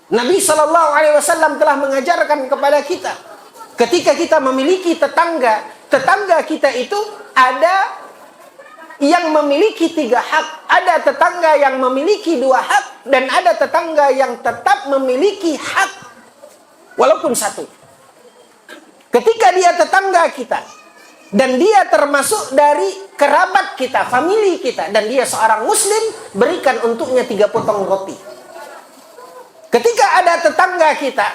Nabi SAW telah mengajarkan kepada kita, ketika kita memiliki tetangga kita itu ada yang memiliki 3 hak. Ada tetangga yang memiliki 2 hak. Dan ada tetangga yang tetap memiliki hak walaupun 1. Ketika dia tetangga kita, dan dia termasuk dari kerabat kita, famili kita, dan dia seorang muslim, berikan untuknya 3 potong roti. Ketika ada tetangga kita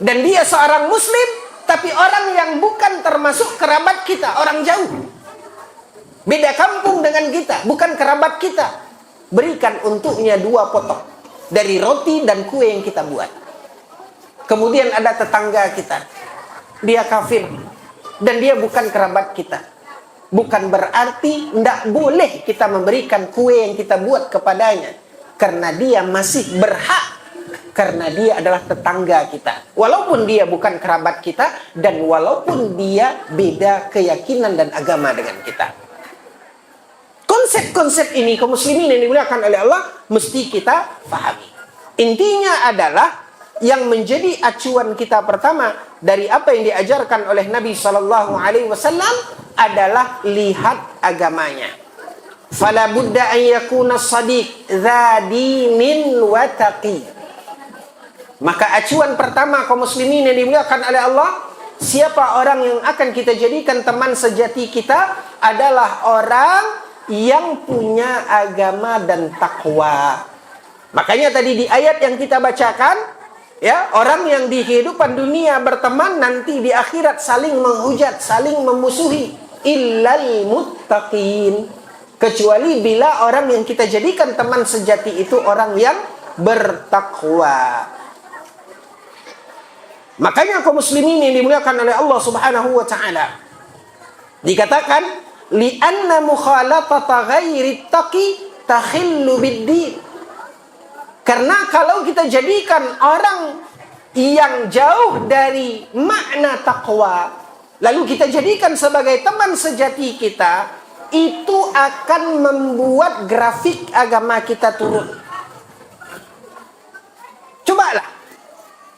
dan dia seorang muslim, tapi orang yang bukan termasuk kerabat kita, orang jauh, beda kampung dengan kita, bukan kerabat kita, berikan untuknya 2 potong dari roti dan kue yang kita buat. Kemudian ada tetangga kita, dia kafir dan dia bukan kerabat kita, bukan berarti tidak boleh kita memberikan kue yang kita buat kepadanya, karena dia masih berhak, karena dia adalah tetangga kita, walaupun dia bukan kerabat kita dan walaupun dia beda keyakinan dan agama dengan kita. Konsep-konsep ini kaum muslimin yang dimuliakan oleh Allah mesti kita pahami. Intinya adalah yang menjadi acuan kita pertama dari apa yang diajarkan oleh Nabi Shallallahu Alaihi Wasallam adalah lihat agamanya. Fala budda an yakuna sadiq dza dinin wa taqi. Maka acuan pertama kaum muslimin yang dimuliakan oleh Allah, siapa orang yang akan kita jadikan teman sejati kita adalah orang yang punya agama dan takwa. Makanya tadi di ayat yang kita bacakan, ya, orang yang di kehidupan dunia berteman, nanti di akhirat saling menghujat, saling memusuhi. Illal muttaqin. Kecuali bila orang yang kita jadikan teman sejati itu orang yang bertakwa. Makanya kaum muslimin yang dimuliakan oleh Allah Subhanahu wa taala, dikatakan li'anna mukhalatata ghairi taqi takhillu bid-din. Karena kalau kita jadikan orang yang jauh dari makna takwa, lalu kita jadikan sebagai teman sejati kita, itu akan membuat grafik agama kita turun. Cobalah,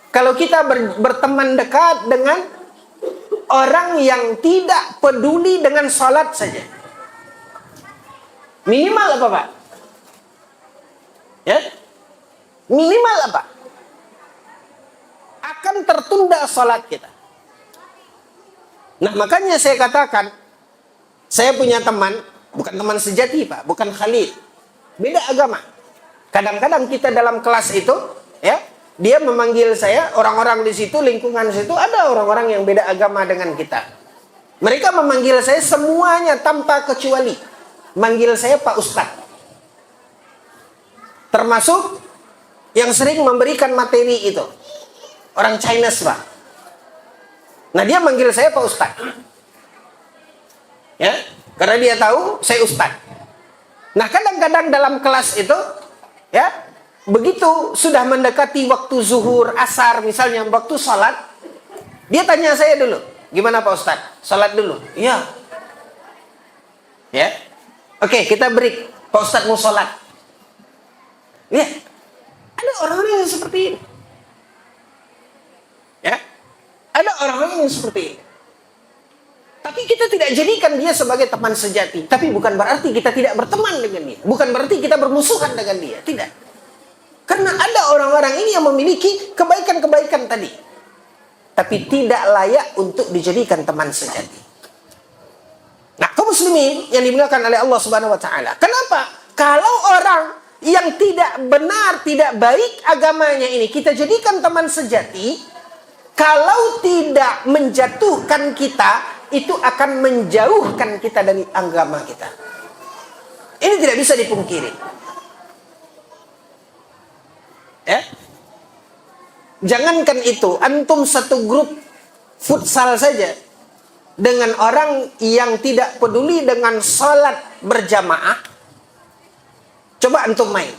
kalau kita berteman dekat dengan orang yang tidak peduli dengan salat saja, minimal apa, Pak? Ya? Minimal apa? Akan tertunda salat kita. Nah, makanya saya katakan, saya punya teman, bukan teman sejati, Pak, bukan Khalid, beda agama. Kadang-kadang kita dalam kelas itu, ya, dia memanggil saya, orang-orang di situ, lingkungan situ, ada orang-orang yang beda agama dengan kita. Mereka memanggil saya semuanya tanpa kecuali, manggil saya Pak Ustadz. Termasuk yang sering memberikan materi itu, orang Chinese, Pak. Nah, dia manggil saya Pak Ustadz, ya, karena dia tahu saya Ustadz. Nah, kadang-kadang dalam kelas itu, ya, begitu sudah mendekati waktu zuhur, asar, misalnya waktu salat, dia tanya saya dulu, gimana Pak Ustadz? Salat dulu? Iya. Ya, oke, kita break. Pak Ustadz mau salat. Ya. Ada orang-orang yang seperti ini. Ya. Ada orang-orang yang seperti ini. Tapi kita tidak jadikan dia sebagai teman sejati. Tapi bukan berarti kita tidak berteman dengan dia. Bukan berarti kita bermusuhan dengan dia. Tidak. Karena ada orang-orang ini yang memiliki kebaikan-kebaikan tadi. Tapi tidak layak untuk dijadikan teman sejati. Nah, kaum muslimin yang dimuliakan oleh Allah Subhanahu wa taala. Kenapa? Kalau orang yang tidak benar, tidak baik agamanya ini kita jadikan teman sejati, kalau tidak menjatuhkan kita, itu akan menjauhkan kita dari agama kita. Ini tidak bisa dipungkiri. Ya? Jangankan itu, antum satu grup futsal saja dengan orang yang tidak peduli dengan salat berjamaah, coba antum main.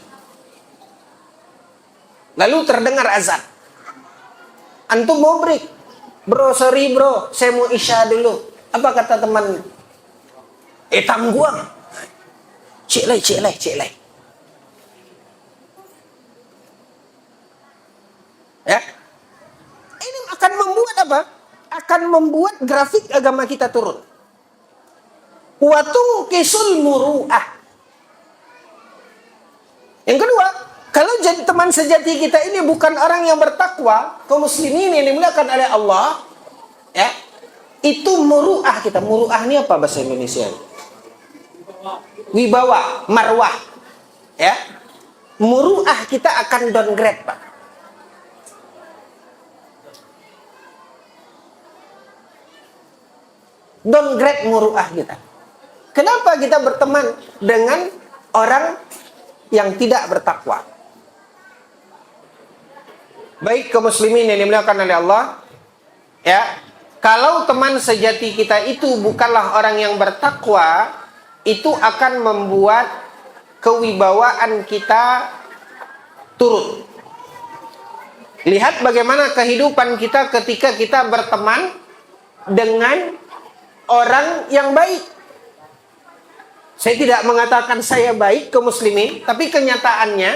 Lalu terdengar azan. Antum mau break. Bro, sorry bro, saya mau isya dulu. Apa kata teman? Tangguang. Cik lay. Ya. Ini akan membuat apa? Akan membuat grafik agama kita turun. Watung kisul muru'ah. Yang kedua, kalau jadi teman sejati kita ini bukan orang yang bertakwa, kaum muslimin yang dimuliakan oleh Allah, ya, itu muruah kita. Muruah ini apa bahasa Indonesia? Wibawa, marwah. Ya. Muruah kita akan downgrade, Pak. Downgrade muruah kita. Kenapa kita berteman dengan orang yang tidak bertakwa? Baik kaum muslimin yang dimuliakan oleh Allah, ya. Kalau teman sejati kita itu bukanlah orang yang bertakwa, itu akan membuat kewibawaan kita turun. Lihat bagaimana kehidupan kita ketika kita berteman dengan orang yang baik. Saya tidak mengatakan saya baik ke muslimin, tapi kenyataannya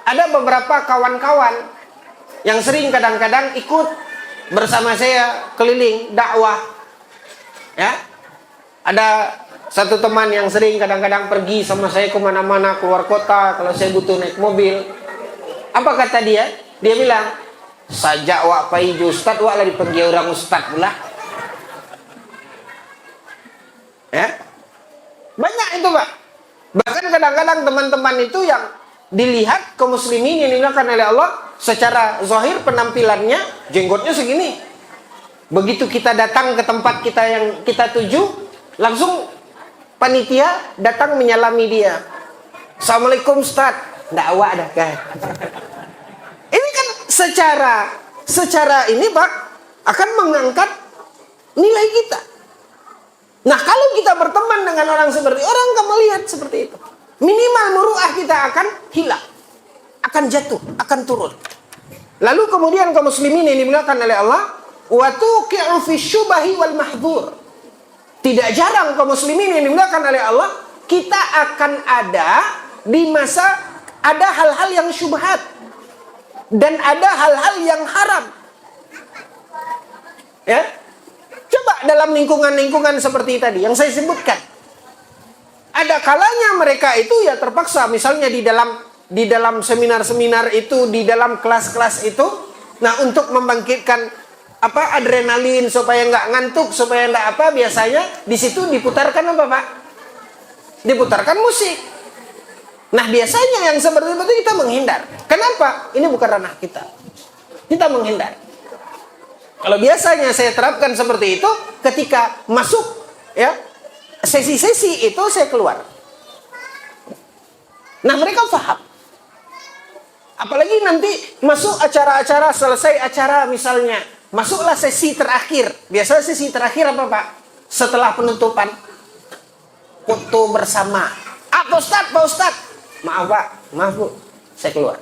ada beberapa kawan-kawan yang sering kadang-kadang ikut bersama saya keliling dakwah. Ya, ada satu teman yang sering kadang-kadang pergi sama saya kemana-mana, keluar kota kalau saya butuh naik mobil. Apa kata dia? Dia bilang, sajak wak pai ustad wak lah dipanggil orang ustad pula. Ya, banyak itu Pak. Bahkan kadang-kadang teman-teman itu yang dilihat kaum muslimin yang dimuliakan oleh Allah, secara zahir penampilannya jenggotnya segini. Begitu kita datang ke tempat kita yang kita tuju, langsung panitia datang menyalami dia. Assalamualaikum Ustaz. Dakwah dah kan. Ini kan secara ini Pak akan mengangkat nilai kita. Nah, kalau kita berteman dengan orang seperti orang akan melihat seperti itu. Minimal muruah kita akan hilang, akan jatuh, akan turun. Lalu kemudian kaum muslimin yang dimuliakan oleh Allah, wa tuqi'u fi syubahi wal mahdzur. Tidak jarang kaum muslimin yang dimuliakan oleh Allah, kita akan ada di masa ada hal-hal yang syubhat dan ada hal-hal yang haram. Ya. Coba dalam lingkungan-lingkungan seperti tadi yang saya sebutkan. Ada kalanya mereka itu ya terpaksa, misalnya di dalam seminar-seminar itu, di dalam kelas-kelas itu, nah untuk membangkitkan adrenalin supaya nggak ngantuk, supaya nggak biasanya di situ diputarkan apa Pak? Diputarkan musik. Nah biasanya yang seperti itu kita menghindar. Kenapa? Ini bukan ranah kita. Kita menghindar. Kalau biasanya saya terapkan seperti itu, ketika masuk ya sesi-sesi itu saya keluar. Nah mereka paham. Apalagi nanti masuk acara-acara, selesai acara misalnya, masuklah sesi terakhir. Biasa sesi terakhir apa Pak? Setelah penutupan, foto bersama. Pak Ustaz. Maaf Pak, maaf Bu, saya keluar.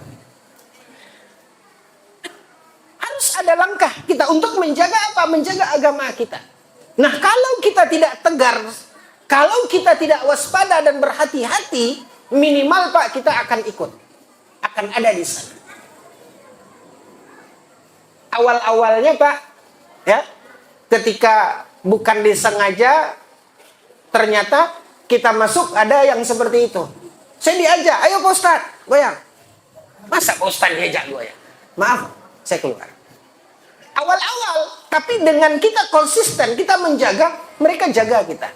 Harus ada langkah kita untuk menjaga apa? Menjaga agama kita. Nah kalau kita tidak tegar, kalau kita tidak waspada dan berhati-hati, minimal Pak kita akan ikut. Akan ada di sana. Awal-awalnya Pak, ya, ketika bukan disengaja, ternyata kita masuk ada yang seperti itu. Saya diajak, ayo Pak Ustaz, goyang. Masa Pak Ustaz diajak goyang? Maaf, saya keluar. Awal-awal, tapi dengan kita konsisten, kita menjaga, mereka jaga kita.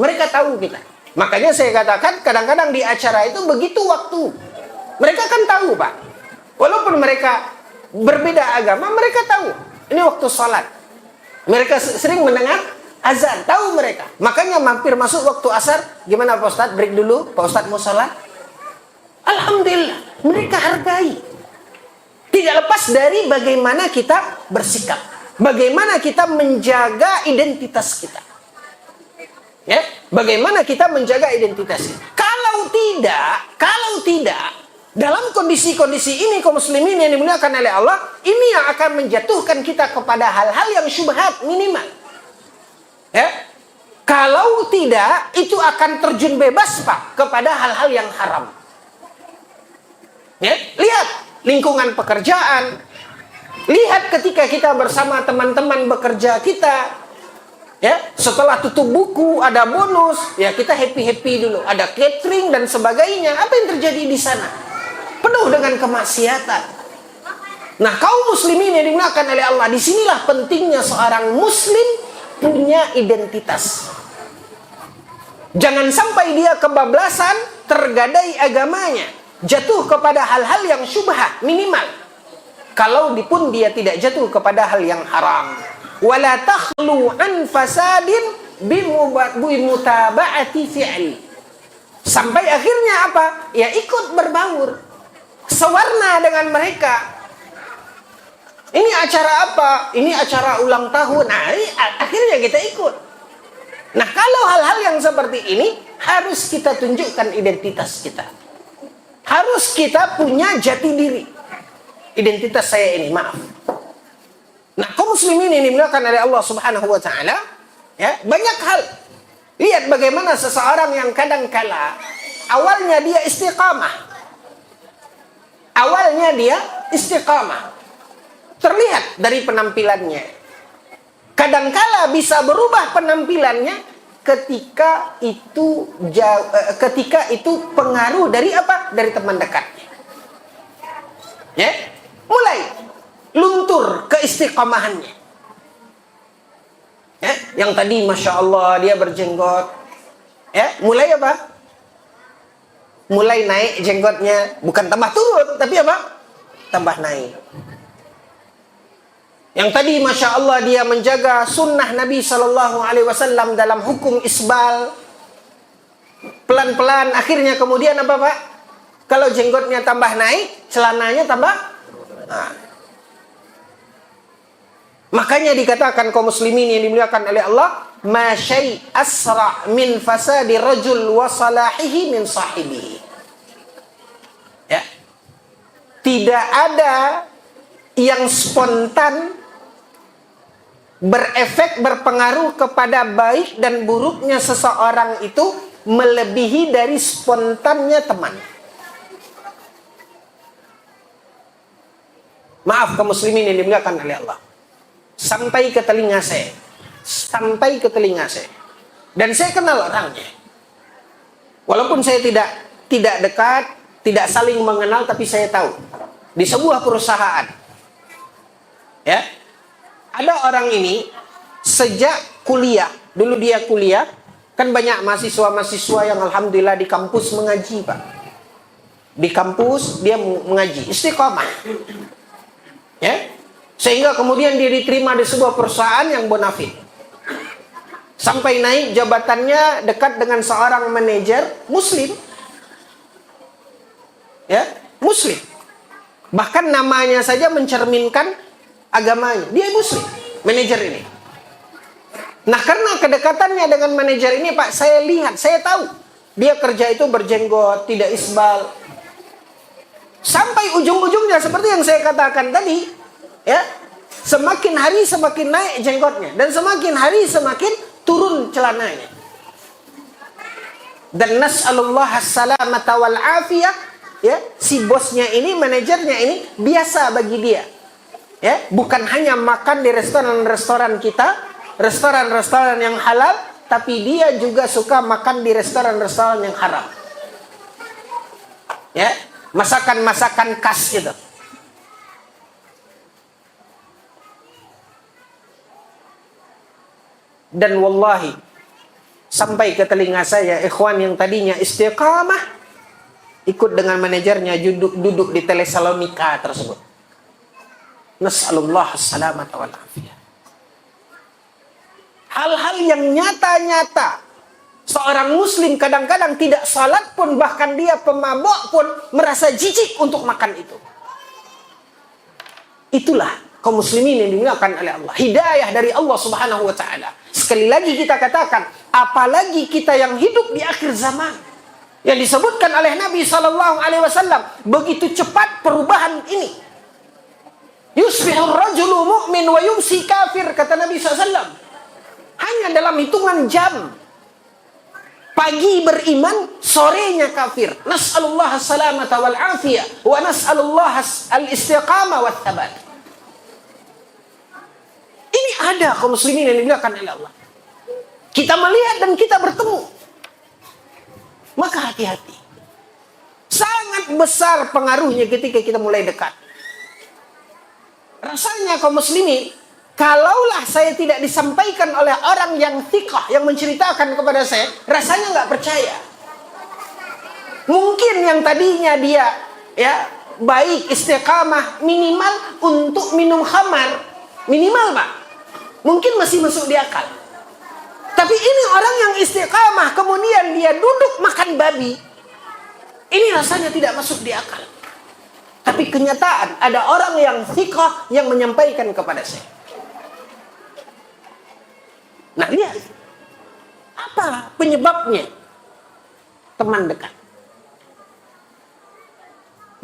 Mereka tahu kita. Makanya saya katakan, kadang-kadang di acara itu begitu waktu. Mereka kan tahu Pak. Walaupun mereka berbeda agama, mereka tahu. Ini waktu sholat. Mereka sering mendengar azan, tahu mereka. Makanya mampir masuk waktu asar, gimana Pak Ustadz, break dulu, Pak Ustadz mau sholat. Alhamdulillah, mereka hargai. Tidak lepas dari bagaimana kita bersikap. Bagaimana kita menjaga identitas kita. Ya, bagaimana kita menjaga identitas kita. Kalau tidak, dalam kondisi-kondisi ini kaum muslimin yang dimuliakan oleh Allah, ini yang akan menjatuhkan kita kepada hal-hal yang syubhat minimal. Ya. Kalau tidak, itu akan terjun bebas Pak kepada hal-hal yang haram. Ya, lihat lingkungan pekerjaan. Lihat ketika kita bersama teman-teman bekerja kita. Ya, setelah tutup buku ada bonus, ya kita happy-happy dulu. Ada catering dan sebagainya. Apa yang terjadi di sana? Penuh dengan kemaksiatan. Nah, kaum muslimin yang dimuliakan oleh Allah, disinilah pentingnya seorang muslim punya identitas. Jangan sampai dia kebablasan, tergadai agamanya, jatuh kepada hal-hal yang syubhat minimal. Kalau pun dia tidak jatuh kepada hal yang haram. Wala takhlu an fasadin bimutaba'ati fi'li. Sampai akhirnya apa? Ya ikut berbaur, sewarna dengan mereka. Ini acara apa? Ini acara ulang tahun. Nah, akhirnya kita ikut. Nah, kalau hal-hal yang seperti ini harus kita tunjukkan identitas kita. Harus kita punya jati diri. Identitas saya ini, maaf. Nah, kaum muslimin ini dimuliakan oleh Allah Subhanahu wa taala, ya, banyak hal. Lihat bagaimana seseorang yang kadang-kala awalnya dia istiqamah. Awalnya dia istiqamah. Terlihat dari penampilannya. Kadangkala bisa berubah penampilannya ketika itu pengaruh dari apa? Dari teman dekatnya. Ya, mulai luntur keistiqamahannya. Ya, yang tadi masya Allah dia berjenggot, ya, mulai apa? Mulai naik jenggotnya, bukan tambah turun, tapi apa? Tambah naik. Yang tadi masya Allah dia menjaga sunnah Nabi Shallallahu Alaihi Wasallam dalam hukum isbal, pelan-pelan akhirnya kemudian apa Pak? Kalau jenggotnya tambah naik, celananya tambah. Nah. Makanya dikatakan kaum muslimin yang dimuliakan oleh Allah, ma syai' asra' min fasadi rajul wa salahihi min sahibihi. Ya. Tidak ada yang spontan berefek, berpengaruh kepada baik dan buruknya seseorang itu melebihi dari spontannya teman. Maaf kaum muslimin yang dimuliakan oleh Allah. Sampai ke telinga saya. Sampai ke telinga saya. Dan saya kenal orangnya. Walaupun saya tidak dekat, tidak saling mengenal, tapi saya tahu. Di sebuah perusahaan. Ya. Ada orang ini sejak kuliah, dulu dia kuliah, kan banyak mahasiswa-mahasiswa yang alhamdulillah di kampus mengaji, Pak. Di kampus dia mengaji, istiqomah. Ya. Sehingga kemudian dia diterima di sebuah perusahaan yang bonafit. Sampai naik jabatannya dekat dengan seorang manajer muslim. Ya, muslim. Bahkan namanya saja mencerminkan agamanya. Dia muslim, manajer ini. Nah, karena kedekatannya dengan manajer ini, Pak, saya lihat, saya tahu. Dia kerja itu berjenggot, tidak isbal. Sampai ujung-ujungnya seperti yang saya katakan tadi, ya. Semakin hari semakin naik jenggotnya dan semakin hari semakin turun celananya. Dan nas'alullah as-salamata wal afiyah, ya. Si bosnya ini, manajernya ini biasa bagi dia. Ya, bukan hanya makan di restoran-restoran kita, restoran-restoran yang halal, tapi dia juga suka makan di restoran-restoran yang haram. Ya, masakan-masakan khas gitu. Dan wallahi sampai ke telinga saya ikhwan yang tadinya istiqamah ikut dengan manajernya duduk di Tesalonika tersebut. Nas'alullah as-salamata wal afiyah. Hal-hal yang nyata-nyata. Seorang muslim kadang-kadang tidak salat pun, bahkan dia pemabok pun merasa jijik untuk makan itu. Itulah kaum muslimin yang dimuliakan oleh Allah. Hidayah dari Allah Subhanahu wa taala. Sekali lagi kita katakan, apalagi kita yang hidup di akhir zaman. Yang disebutkan oleh Nabi sallallahu alaihi wasallam, begitu cepat perubahan ini. Yusbihur rajulu mu'min wa yumsi kafir, kata Nabi SAW. Hanya dalam hitungan jam. Pagi beriman, sorenya kafir. Nas'alullah as-salamata wal afiyah wa nas'alullah al-istiqamah wa thabat. Ini ada kaum muslimin yang dimuliakan oleh Allah. Kita melihat dan kita bertemu. Maka hati-hati. Sangat besar pengaruhnya ketika kita mulai dekat. Rasanya kaum muslimin Kalaulah saya tidak disampaikan oleh orang yang thiqah, yang menceritakan kepada saya, rasanya nggak percaya. Mungkin yang tadinya dia baik istiqamah minimal untuk minum khamar, minimal Pak, mungkin masih masuk di akal. Tapi ini orang yang istiqamah kemudian dia duduk makan babi, ini rasanya tidak masuk di akal. Tapi kenyataan ada orang yang thiqah yang menyampaikan kepada saya. Nah, lihat apa penyebabnya? Teman dekat.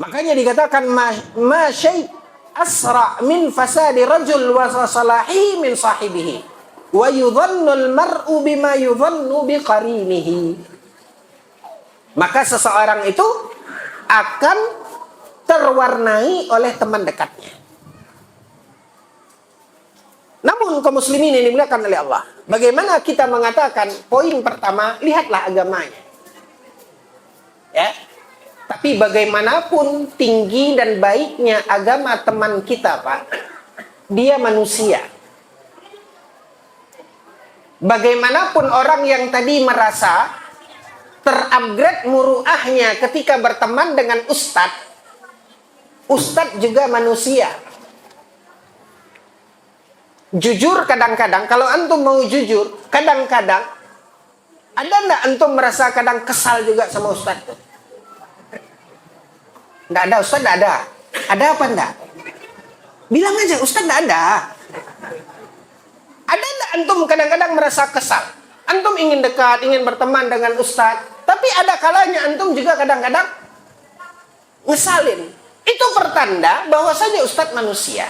Makanya dikatakan ma syai' asra min fasadi rajul wa salahi min sahibihi wa yudhannu al-mar'u bima yudhannu biqarinihi. Maka seseorang itu akan terwarnai oleh teman dekatnya. Namun kaum muslimin yang dimuliakan oleh Allah, bagaimana kita mengatakan poin pertama, lihatlah agamanya. Ya. Tapi bagaimanapun tinggi dan baiknya agama teman kita, Pak, dia manusia. Bagaimanapun orang yang tadi merasa terupgrade muruahnya ketika berteman dengan ustadz juga manusia. Jujur kadang-kadang, kalau antum mau jujur, kadang-kadang ada enggak antum merasa kadang kesal juga sama ustaz tuh? Enggak ada, ustaz enggak ada. Ada apa enggak? Bilang aja, ustaz enggak ada. Ada enggak antum kadang-kadang merasa kesal? Antum ingin dekat, ingin berteman dengan ustaz, tapi ada kalanya antum juga kadang-kadang ngesalin. Itu pertanda bahwasanya ustaz manusia.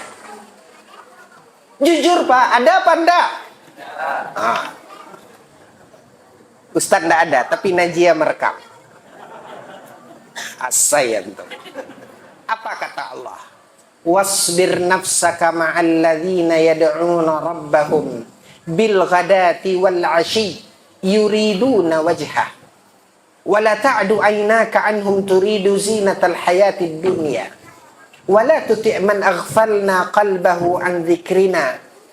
Jujur Pak, ada apa enggak? Ustaz enggak ada, tapi Najia merekam. Asyayantum. Apa kata Allah? Wasbir nafsaka ma'al ladzina yad'una rabbahum bil ghadati wal 'ashi yuriduna wajhah. Wa la ta'du 'ainaka 'anhum turidu zinatal hayatid dunya. ولا تطع من أغفلنا قلبه عن ذكرنا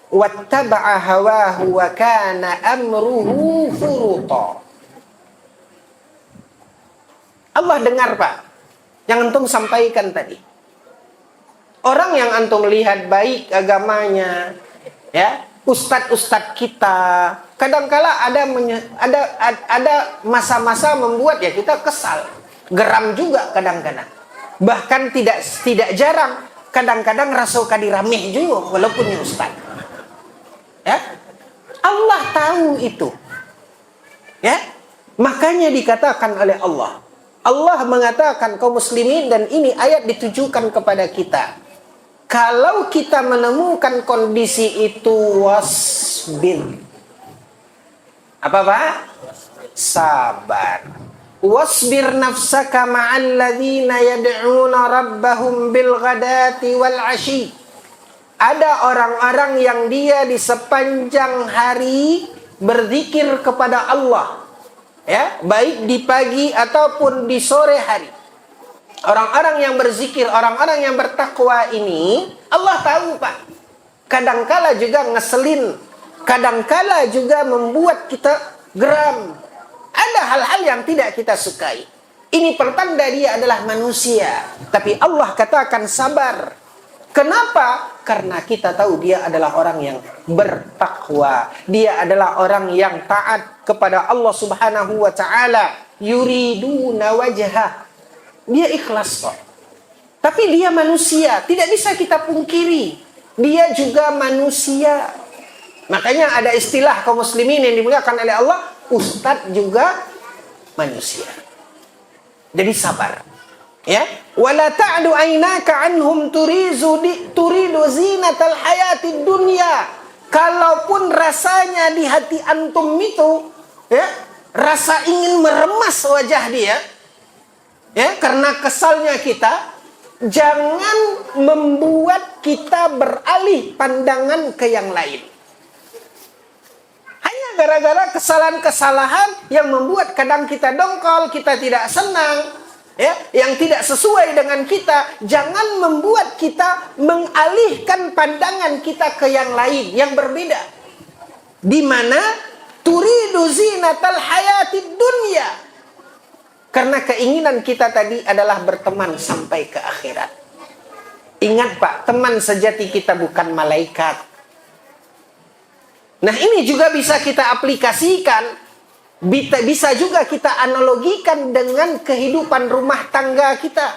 واتبع هواه وكان أمره فرطا. Allah dengar Pak yang antum sampaikan tadi. Orang yang antum lihat baik agamanya, ya, ustadz kita, kadangkala ada masa-masa membuat ya kita kesal, geram juga kadang-kadang. Bahkan tidak jarang kadang-kadang rasul kadirameh juga walaupun ustaz. Ya? Allah tahu itu. Ya? Makanya dikatakan oleh Allah. Allah mengatakan kaum muslimin, dan ini ayat ditujukan kepada kita. Kalau kita menemukan kondisi itu, wasbir. Apa Pak? Sabar. Wasbir nafsaka ma'al ladzina yad'una rabbahum bil ghadati wal 'ashi. Ada orang-orang yang dia di sepanjang hari berzikir kepada Allah. Ya, baik di pagi ataupun di sore hari. Orang-orang yang berzikir, orang-orang yang bertakwa ini, Allah tahu Pak. Kadangkala juga ngeselin, kadangkala juga membuat kita geram. Ada hal-hal yang tidak kita sukai. Ini pertanda dia adalah manusia. Tapi Allah katakan sabar. Kenapa? Karena kita tahu dia adalah orang yang bertakwa. Dia adalah orang yang taat kepada Allah Subhanahu wa ta'ala. Yuriduna wajhah. Dia ikhlas kok. Tapi dia manusia. Tidak bisa kita pungkiri. Dia juga manusia. Makanya ada istilah kaum muslimin yang dimuliakan oleh Allah, ustadz juga manusia. Jadi sabar. Ya, wala ta'du ainaka anhum turidu zinatal hayatid dunya. Kalaupun rasanya di hati antum itu, ya, rasa ingin meremas wajah dia, ya, karena kesalnya kita, jangan membuat kita beralih pandangan ke yang lain. Hanya gara-gara kesalahan-kesalahan yang membuat kadang kita dongkol, kita tidak senang. ya, yang tidak sesuai dengan kita, jangan membuat kita mengalihkan pandangan kita ke yang lain, yang berbeda. Di mana turidu zinatal hayatid dunya. Karena keinginan kita tadi adalah berteman sampai ke akhirat. Ingat Pak, teman sejati kita bukan malaikat. Nah, ini juga bisa kita aplikasikan, bisa juga kita analogikan dengan kehidupan rumah tangga kita.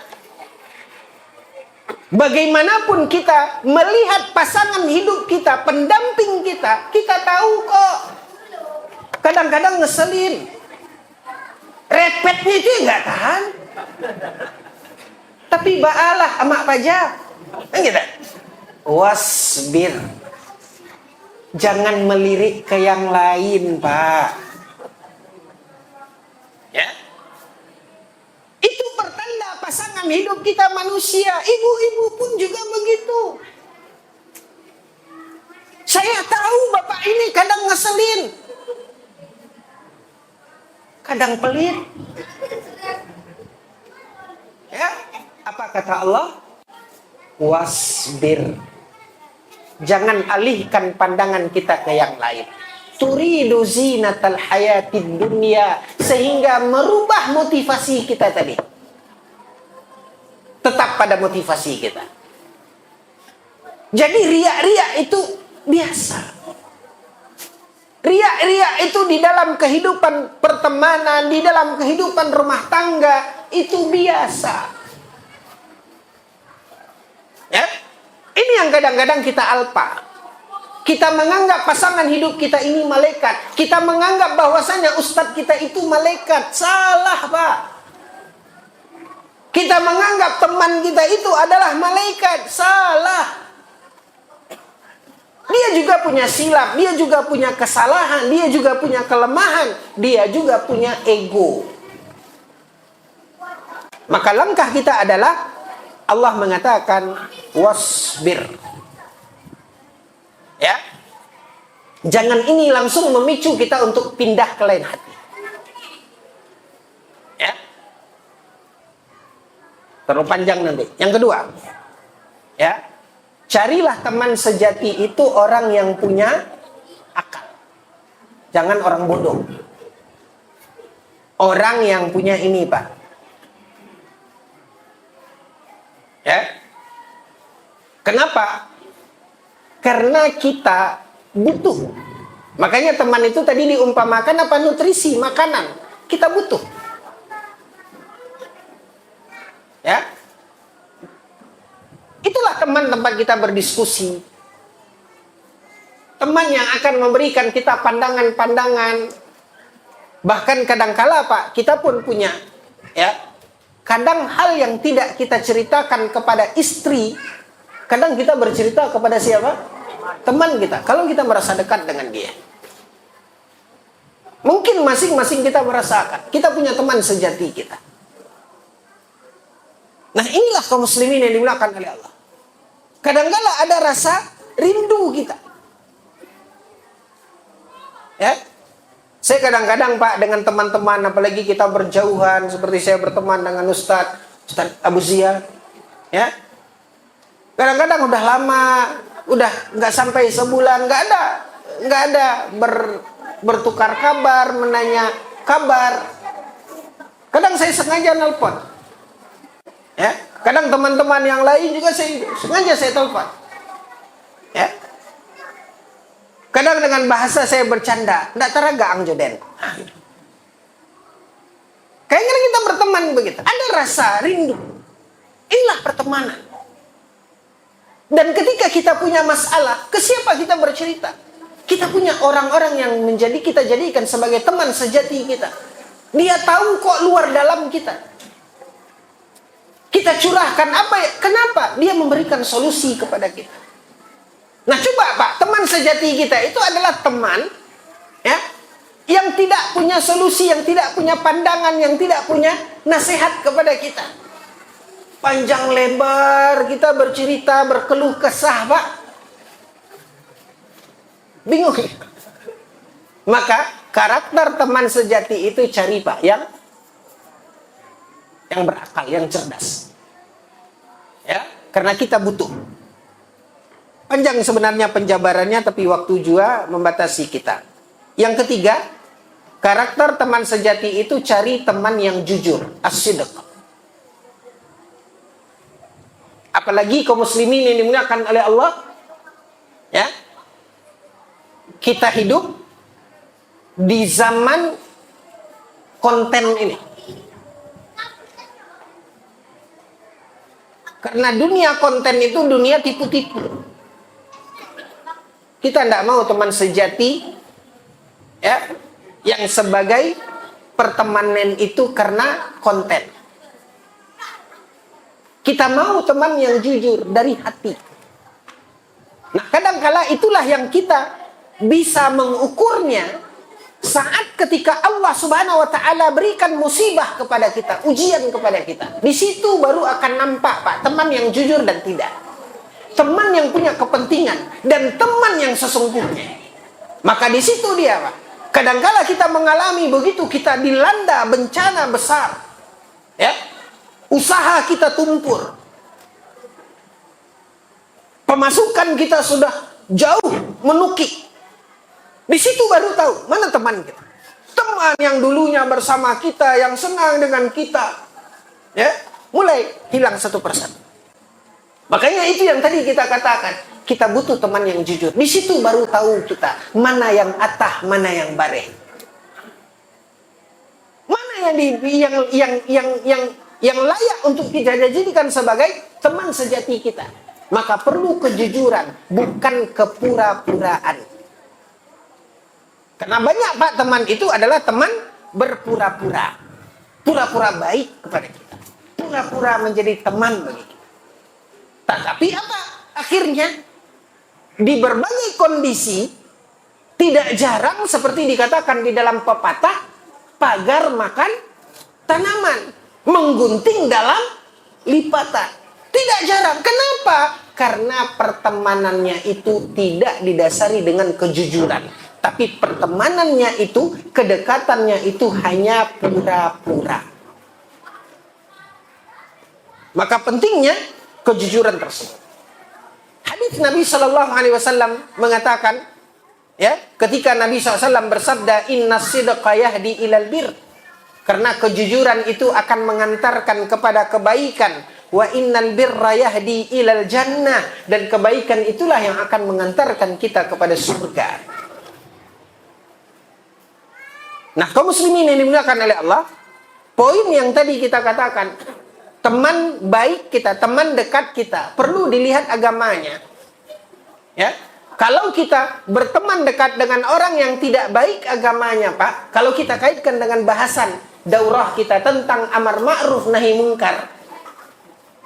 Bagaimanapun kita melihat pasangan hidup kita, pendamping kita, kita tahu kok kadang-kadang ngeselin. Repetnya itu nggak tahan. Tapi baalah amak pajak. Gitu. Wasbir. Jangan melirik ke yang lain, Pak. Ya. Itu pertanda pasangan hidup kita manusia. Ibu-ibu pun juga begitu. Saya tahu bapak ini kadang ngeselin. Kadang pelit. Ya, apa kata Allah? Wasbir. Jangan alihkan pandangan kita ke yang lain. Turidu zinatal hayatid dunya, sehingga merubah motivasi kita tadi. Tetap pada motivasi kita. Jadi riak-riak itu biasa. Riak-riak itu di dalam kehidupan pertemanan, di dalam kehidupan rumah tangga, itu biasa. Ya? Ini yang kadang-kadang kita alpa. Kita menganggap pasangan hidup kita ini malaikat. Kita menganggap bahwasanya ustadz kita itu malaikat. Salah, Pak. Kita menganggap teman kita itu adalah malaikat. Salah. Dia juga punya silap, dia juga punya kesalahan, dia juga punya kelemahan, dia juga punya ego. Maka langkah kita adalah Allah mengatakan wasbir. Ya. Jangan ini langsung memicu kita untuk pindah ke lain hati. Ya. Terlalu panjang nanti. Yang kedua, ya. Carilah teman sejati itu orang yang punya akal. Jangan orang bodoh. Orang yang punya ini, Pak. Ya. Kenapa? Karena kita butuh. Makanya teman itu tadi diumpamakan apa? Nutrisi, makanan. Kita butuh. Ya. Itulah teman tempat kita berdiskusi. Teman yang akan memberikan kita pandangan-pandangan. Bahkan kadangkala, Pak, kita pun punya, ya. Kadang hal yang tidak kita ceritakan kepada istri, kadang kita bercerita kepada siapa? Teman kita. Kalau kita merasa dekat dengan dia. Mungkin masing-masing kita merasakan. Kita punya teman sejati kita. Nah, inilah kaum muslimin yang dimuliakan oleh Allah. Kadang-kala ada rasa rindu kita. Ya. Saya kadang-kadang, Pak, dengan teman-teman, apalagi kita berjauhan, seperti saya berteman dengan Ustaz Abu Zia. Ya. Kadang-kadang udah lama, udah nggak sampai sebulan, nggak ada bertukar kabar, menanya kabar. Kadang saya sengaja nelpon. Ya, kadang teman-teman yang lain juga sengaja saya telepon. Ya. Kadang dengan bahasa saya bercanda, ndak teraga ang joden. Kayaknya kita berteman begitu. Ada rasa rindu. Inilah pertemanan. Dan ketika kita punya masalah, ke siapa kita bercerita? Kita punya orang-orang yang kita jadikan sebagai teman sejati kita. Dia tahu kok luar dalam kita. Kita curahkan apa ya? Kenapa? Dia memberikan solusi kepada kita. Nah, coba Pak, teman sejati kita itu adalah teman, ya, yang tidak punya solusi, yang tidak punya pandangan, yang tidak punya nasihat kepada kita. Panjang lebar kita bercerita, berkeluh kesah, Pak. Bingung. Maka karakter teman sejati itu cari, Pak, yang yang berakal, yang cerdas. Ya, karena kita butuh. Panjang sebenarnya penjabarannya, tapi waktu juga membatasi kita. Yang ketiga, karakter teman sejati itu cari teman yang jujur, as-sidq. Apalagi kaum muslimin yang dimuliakan oleh Allah, ya, kita hidup di zaman konten ini. Karena dunia konten itu dunia tipu-tipu. Kita tidak mau teman sejati, ya, yang sebagai pertemanan itu karena konten. Kita mau teman yang jujur dari hati. Nah, kadangkala itulah yang kita bisa mengukurnya saat ketika Allah Subhanahu wa taala berikan musibah kepada kita, ujian kepada kita. Di situ baru akan nampak, Pak, teman yang jujur dan tidak. Teman yang punya kepentingan dan teman yang sesungguhnya. Maka di situ dia, Pak. Kadangkala kita mengalami begitu, kita dilanda bencana besar. Ya. Usaha kita tumpur. Pemasukan kita sudah jauh menukik. Di situ baru tahu mana teman kita. Teman yang dulunya bersama kita, yang senang dengan kita, ya, mulai hilang satu persatu. Makanya itu yang tadi kita katakan, kita butuh teman yang jujur. Di situ baru tahu kita mana yang atah, mana yang bareh. Mana yang layak untuk kita jadikan sebagai teman sejati kita. Maka perlu kejujuran, bukan kepura-puraan. Karena banyak, Pak, teman itu adalah teman berpura-pura. Pura-pura baik kepada kita. Pura-pura menjadi teman bagi kita. Tetapi apa? Akhirnya, di berbagai kondisi, tidak jarang seperti dikatakan di dalam pepatah, pagar makan tanaman, menggunting dalam lipatan. Tidak jarang. Kenapa? Karena pertemanannya itu tidak didasari dengan kejujuran. Tapi pertemanannya itu, kedekatannya itu hanya pura-pura. Maka pentingnya kejujuran tersebut. Hadis Nabi Shallallahu Alaihi Wasallam mengatakan, ya, ketika Nabi SAW bersabda, Inna sidqa yahdi ilal bir. Karena kejujuran itu akan mengantarkan kepada kebaikan. Wa innal birra yahdi ilal jannah. Dan kebaikan itulah yang akan mengantarkan kita kepada surga. Nah, kaum muslimin yang dimuliakan oleh Allah, poin yang tadi kita katakan, teman baik kita, teman dekat kita, perlu dilihat agamanya. Ya, kalau kita berteman dekat dengan orang yang tidak baik agamanya, Pak, kalau kita kaitkan dengan bahasan daurah kita tentang amar ma'ruf nahi mungkar,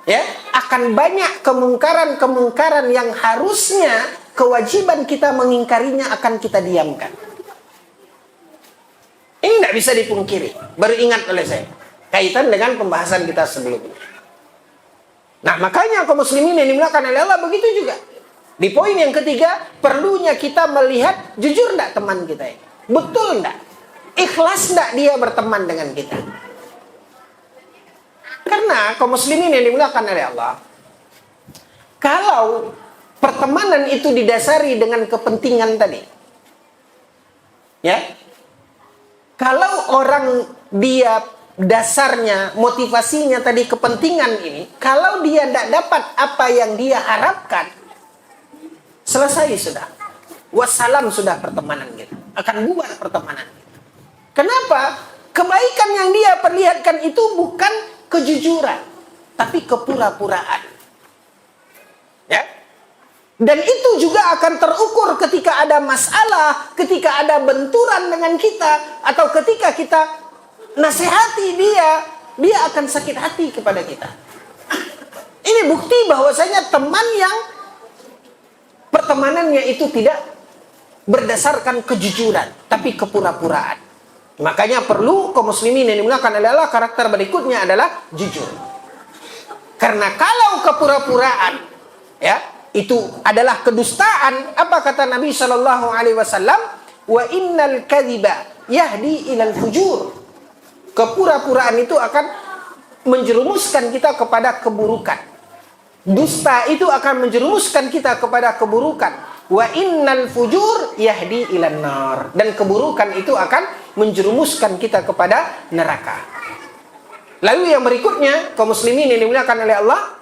ya, akan banyak kemungkaran-kemungkaran yang harusnya kewajiban kita mengingkarinya akan kita diamkan. Ini tidak bisa dipungkiri. Baru ingat oleh saya, kaitan dengan pembahasan kita sebelumnya. Nah, makanya kaum muslimin yang dimuliakan oleh Allah begitu juga. Di poin yang ketiga, perlunya kita melihat jujur tidak teman kita ini. Betul tidak? Ikhlas tidak dia berteman dengan kita? Karena kaum muslimin yang dimuliakan oleh Allah, kalau pertemanan itu didasari dengan kepentingan tadi, ya, kalau orang dia dasarnya, motivasinya tadi kepentingan ini, kalau dia tidak dapat apa yang dia harapkan, selesai sudah. Wassalam sudah pertemanan kita. Akan bubar pertemanan kita. Kenapa? Kebaikan yang dia perlihatkan itu bukan kejujuran, tapi kepura-puraan. Ya? Dan itu juga akan terukur ketika ada masalah, ketika ada benturan dengan kita, atau ketika kita nasihati dia akan sakit hati kepada kita. Ini bukti bahwasanya teman yang pertemanannya itu tidak berdasarkan kejujuran, tapi kepura-puraan. Makanya perlu kaum muslimin yang dimuliakan oleh Allah, karakter berikutnya adalah jujur. Karena kalau kepura-puraan, ya, itu adalah kedustaan. Apa kata Nabi Shallallahu Alaihi Wasallam? Wa innal kadhiba yahdi ilal fujur. Kepura-puraan itu akan menjerumuskan kita kepada keburukan. Dusta itu akan menjerumuskan kita kepada keburukan. Wa innal fujur yahdi ilan nar. Dan keburukan itu akan menjerumuskan kita kepada neraka. Lalu yang berikutnya, kaum muslimin yang dimuliakan oleh Allah,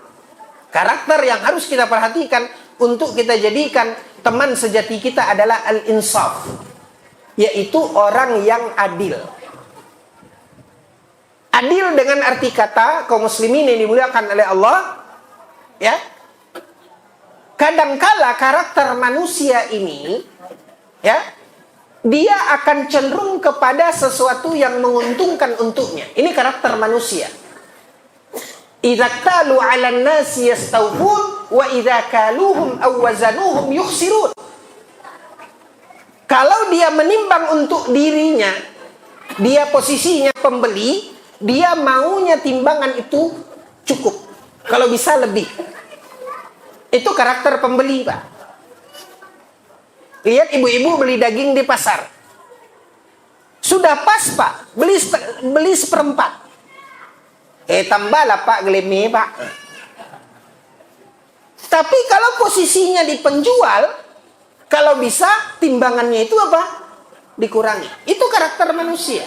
karakter yang harus kita perhatikan untuk kita jadikan teman sejati kita adalah al-insaf, yaitu orang yang adil. Adil dengan arti kata, kaum muslimin yang dimuliakan oleh Allah, ya. Kadangkala karakter manusia ini, ya, dia akan cenderung kepada sesuatu yang menguntungkan untuknya. Ini karakter manusia. Idza talu 'alan nasi yastawfun wa idza kaluhum aw wazanuhum yukhsirun. Kalau dia menimbang untuk dirinya, dia posisinya pembeli, dia maunya timbangan itu cukup. Kalau bisa lebih. Itu karakter pembeli, Pak. Lihat ibu-ibu beli daging di pasar. Sudah pas, Pak. Beli seperempat. Tambahlah, Pak, geleme, Pak. Tapi kalau posisinya di penjual, kalau bisa timbangannya itu apa? Dikurangi. Itu karakter manusia.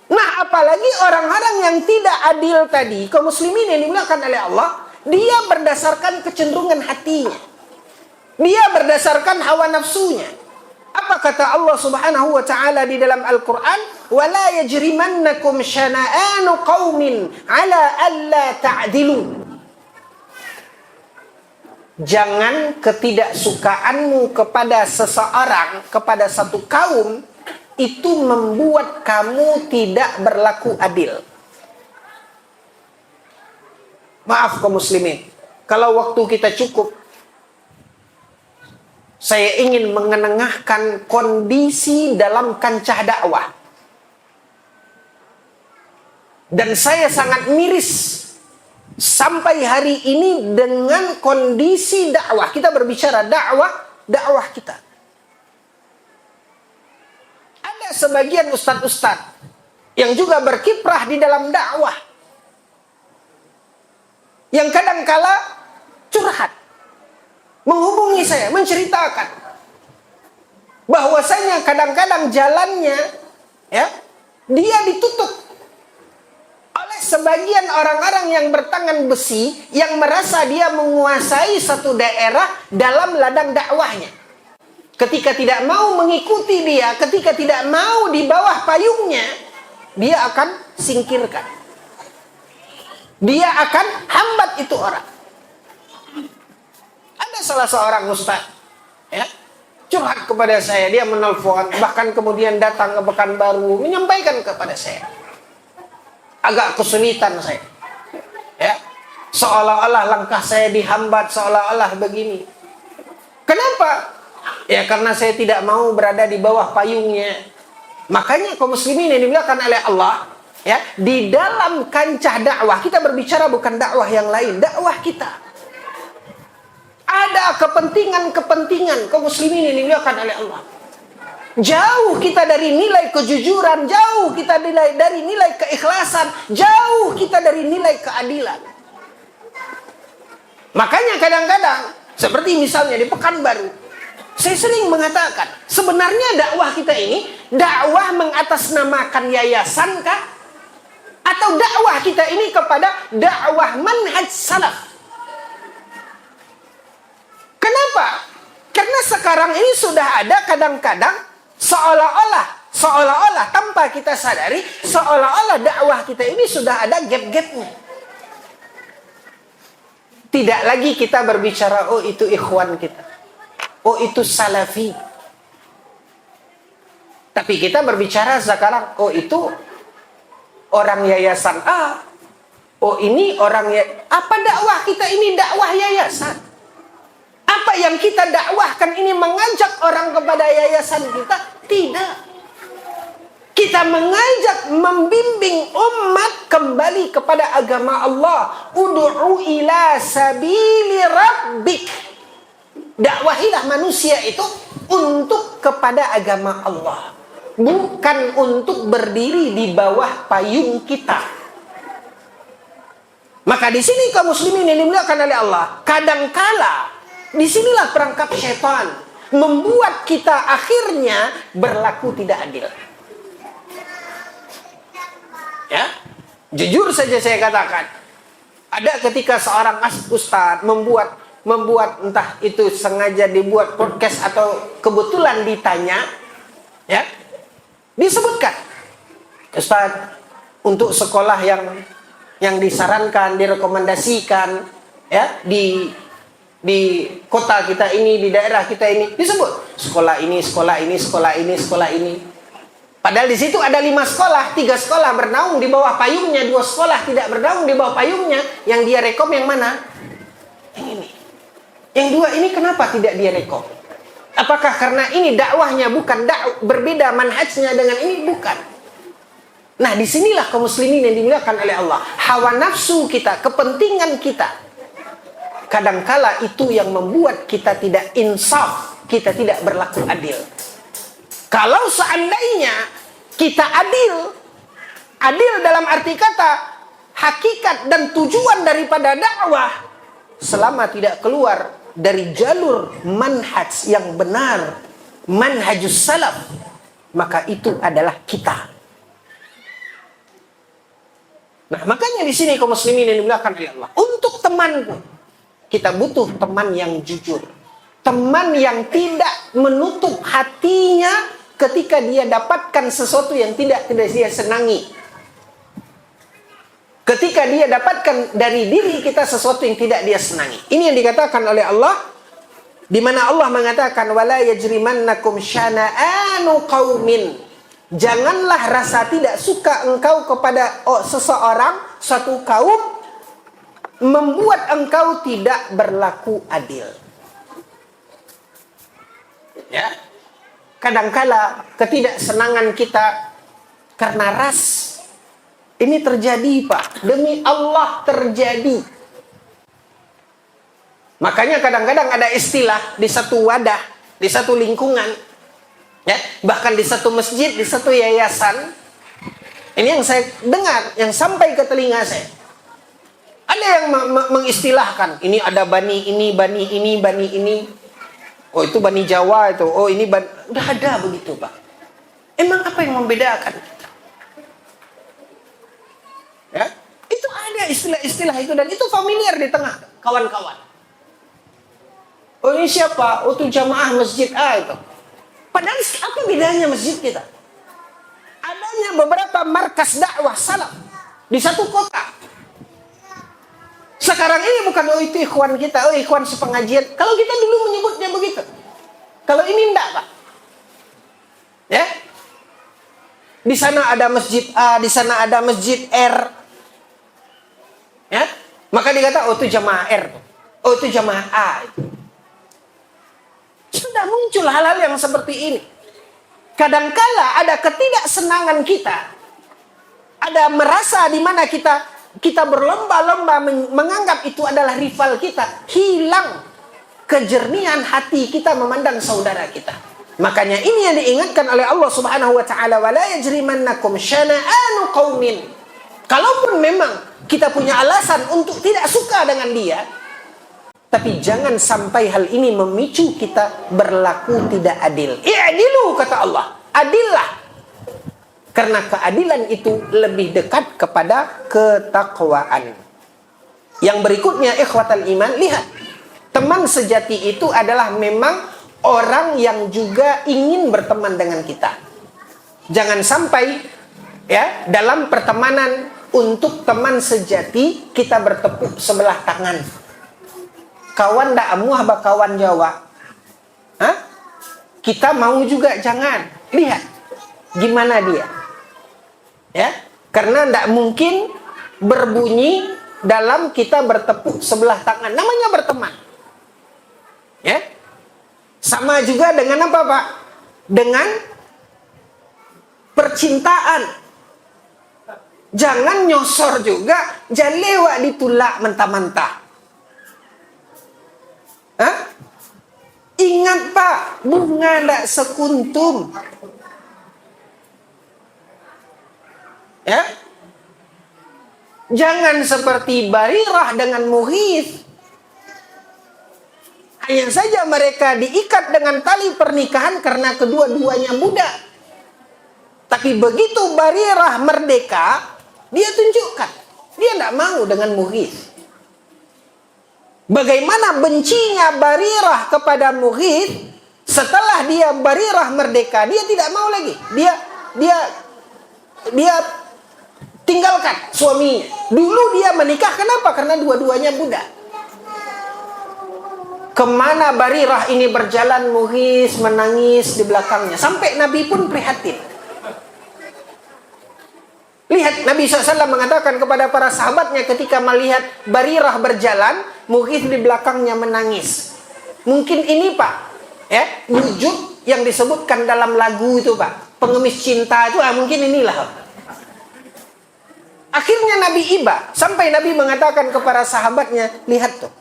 Nah, apalagi orang-orang yang tidak adil tadi, kaum muslimin yang dimuliakan oleh Allah, dia berdasarkan kecenderungan hatinya. Dia berdasarkan hawa nafsunya. Apa kata Allah Subhanahu wa taala di dalam Al-Qur'an? "Wala yajrimannakum syana'anu qaumin 'ala alla ta'dilu." Jangan ketidaksukaanmu kepada seseorang, kepada satu kaum, itu membuat kamu tidak berlaku adil. Maaf kaum muslimin, kalau waktu kita cukup, saya ingin mengenengahkan kondisi dalam kancah dakwah. Dan saya sangat miris sampai hari ini dengan kondisi dakwah. Kita berbicara dakwah kita. Ada sebagian ustadz-ustadz yang juga berkiprah di dalam dakwah, yang kadangkala curhat, menghubungi saya, menceritakan bahwasanya kadang-kadang jalannya, ya, dia ditutup oleh sebagian orang-orang yang bertangan besi, yang merasa dia menguasai satu daerah dalam ladang dakwahnya. Ketika tidak mau mengikuti dia, ketika tidak mau di bawah payungnya, dia akan singkirkan. Dia akan hambat itu orang. Ada salah seorang ustaz, ya, curhat kepada saya. Dia menelpon, bahkan kemudian datang ke Pekanbaru, menyampaikan kepada saya. Agak kesulitan saya, ya, seolah-olah langkah saya dihambat, seolah-olah begini. Kenapa? Ya karena saya tidak mau berada di bawah payungnya. Makanya kaum muslimin yang dimuliakan oleh Allah, ya, di dalam kancah dakwah kita berbicara bukan dakwah yang lain, dakwah kita. Ada kepentingan kaum muslimin yang dimuliakan oleh Allah. Jauh kita dari nilai kejujuran, jauh kita dari nilai keikhlasan, jauh kita dari nilai keadilan. Makanya kadang-kadang seperti misalnya di Pekanbaru, saya sering mengatakan, sebenarnya dakwah kita ini dakwah mengatasnamakan yayasan kah? Atau dakwah kita ini kepada dakwah manhaj salaf? Kenapa? Karena sekarang ini sudah ada kadang-kadang seolah-olah tanpa kita sadari, seolah-olah dakwah kita ini sudah ada gap-gapnya. Tidak lagi kita berbicara, oh itu ikhwan kita, oh itu salafi. Tapi kita berbicara sekarang, oh itu orang yayasan A, oh ini orang apa dakwah kita ini dakwah yayasan? Apa yang kita dakwahkan ini mengajak orang kepada yayasan kita? Tidak. Kita mengajak, membimbing umat kembali kepada agama Allah. Ud'u ila sabili rabbik. Dakwahilah manusia itu untuk kepada agama Allah. bukan untuk berdiri di bawah payung kita. Maka di sini kaum muslimin yang dimuliakan oleh Allah, kadangkala disinilah perangkap syaitan membuat kita akhirnya berlaku tidak adil. Ya, jujur saja saya katakan, ada ketika seorang ustaz membuat entah itu sengaja dibuat podcast atau kebetulan ditanya, ya, disebutkan, Ustaz, untuk sekolah yang disarankan, direkomendasikan, ya, di kota kita ini, di daerah kita ini, disebut sekolah ini, sekolah ini, sekolah ini, sekolah ini. Padahal di situ ada 5 sekolah, 3 sekolah bernaung di bawah payungnya, 2 sekolah tidak bernaung di bawah payungnya. Yang dia rekom yang mana? Yang ini. Yang 2 ini kenapa tidak dia rekom? Apakah karena ini dakwahnya bukan berbeda manhajnya dengan ini? Bukan. Nah, disinilah kaum muslimin yang dimuliakan oleh Allah. Hawa nafsu kita, kepentingan kita, kadangkala itu yang membuat kita tidak insaf, kita tidak berlaku adil. Kalau seandainya kita adil dalam arti kata hakikat dan tujuan daripada dakwah, selama tidak keluar dari jalur manhaj yang benar, manhajus salaf, maka itu adalah kita. Nah, makanya di sini kaum muslimin yang dimuliakan oleh Allah, untuk temanku, kita butuh teman yang jujur, teman yang tidak menutup hatinya ketika dia dapatkan sesuatu yang tidak dia senangi. Ketika dia dapatkan dari diri kita sesuatu yang tidak dia senangi. Ini yang dikatakan oleh Allah, di mana Allah mengatakan wala yajrimannakum syana'anu qaumin. Janganlah rasa tidak suka engkau kepada seseorang, suatu kaum, membuat engkau tidak berlaku adil. Ya. Kadangkala ketidaksenangan kita karena ras. Ini terjadi, Pak. Demi Allah terjadi. Makanya kadang-kadang ada istilah di satu wadah, di satu lingkungan, ya, bahkan di satu masjid, di satu yayasan. Ini yang saya dengar, yang sampai ke telinga saya. Ada yang mengistilahkan, ini ada bani ini, bani ini, bani ini. Oh, itu Bani Jawa itu. Oh, ini udah ada begitu, Pak. Emang apa yang membedakan kita? Ya, itu ada istilah-istilah itu dan itu familiar di tengah kawan-kawan. Oh, ini siapa? Oh, itu jamaah masjid A itu. Padahal apa bedanya masjid kita? Adanya beberapa markas dakwah salaf di satu kota. Sekarang ini bukan oh itu ikhwan kita, oh ikhwan sepengajian. Kalau kita dulu menyebutnya begitu. Kalau ini enggak, Pak. Ya. Di sana ada masjid A, di sana ada masjid R. Ya. Maka dikata oh itu jamaah R. Oh itu jamaah A. Sudah muncul hal-hal yang seperti ini. Kadangkala ada ketidaksenangan kita. Ada merasa di mana kita berlomba-lomba menganggap itu adalah rival kita. Hilang kejernihan hati kita memandang saudara kita. Makanya ini yang diingatkan oleh Allah Subhanahu wa taala, wala yajrimannakum syana'anu qaumin. Kalaupun memang kita punya alasan untuk tidak suka dengan dia, tapi jangan sampai hal ini memicu kita berlaku tidak adil. I'dilu kata Allah, adillah. Karena keadilan itu lebih dekat kepada ketakwaan. Yang berikutnya, ikhwatal iman, lihat. Teman sejati itu adalah memang orang yang juga ingin berteman dengan kita. Jangan sampai ya dalam pertemanan untuk teman sejati kita bertepuk sebelah tangan. Kawan dak amuah ba kawan Jawa. Hah? Kita mau juga jangan. Lihat gimana dia. Ya, karena tidak mungkin berbunyi dalam kita bertepuk sebelah tangan. Namanya berteman. Ya, sama juga dengan apa, Pak? Dengan percintaan. Jangan nyosor juga, jangan lewat ditulak mentah-mentah. Hah? Ingat, Pak, bunga tidak sekuntum. Ya, jangan seperti Barirah dengan Mughith. Hanya saja mereka diikat dengan tali pernikahan karena kedua-duanya muda. Tapi begitu Barirah merdeka, dia tunjukkan dia tidak mau dengan Mughith. Bagaimana bencinya Barirah kepada Mughith, setelah Barirah merdeka, dia tidak mau lagi. Dia tinggalkan suaminya. Dulu dia menikah, kenapa? Karena dua-duanya muda. Kemana Barirah ini berjalan, Mughith menangis di belakangnya. Sampai Nabi pun prihatin. Lihat, Nabi SAW mengatakan kepada para sahabatnya ketika melihat Barirah berjalan, Mughith di belakangnya menangis. Mungkin ini Pak, ya, wujud yang disebutkan dalam lagu itu Pak. Pengemis cinta itu, mungkin inilah. Akhirnya Nabi iba, sampai Nabi mengatakan kepada sahabatnya, lihat tuh.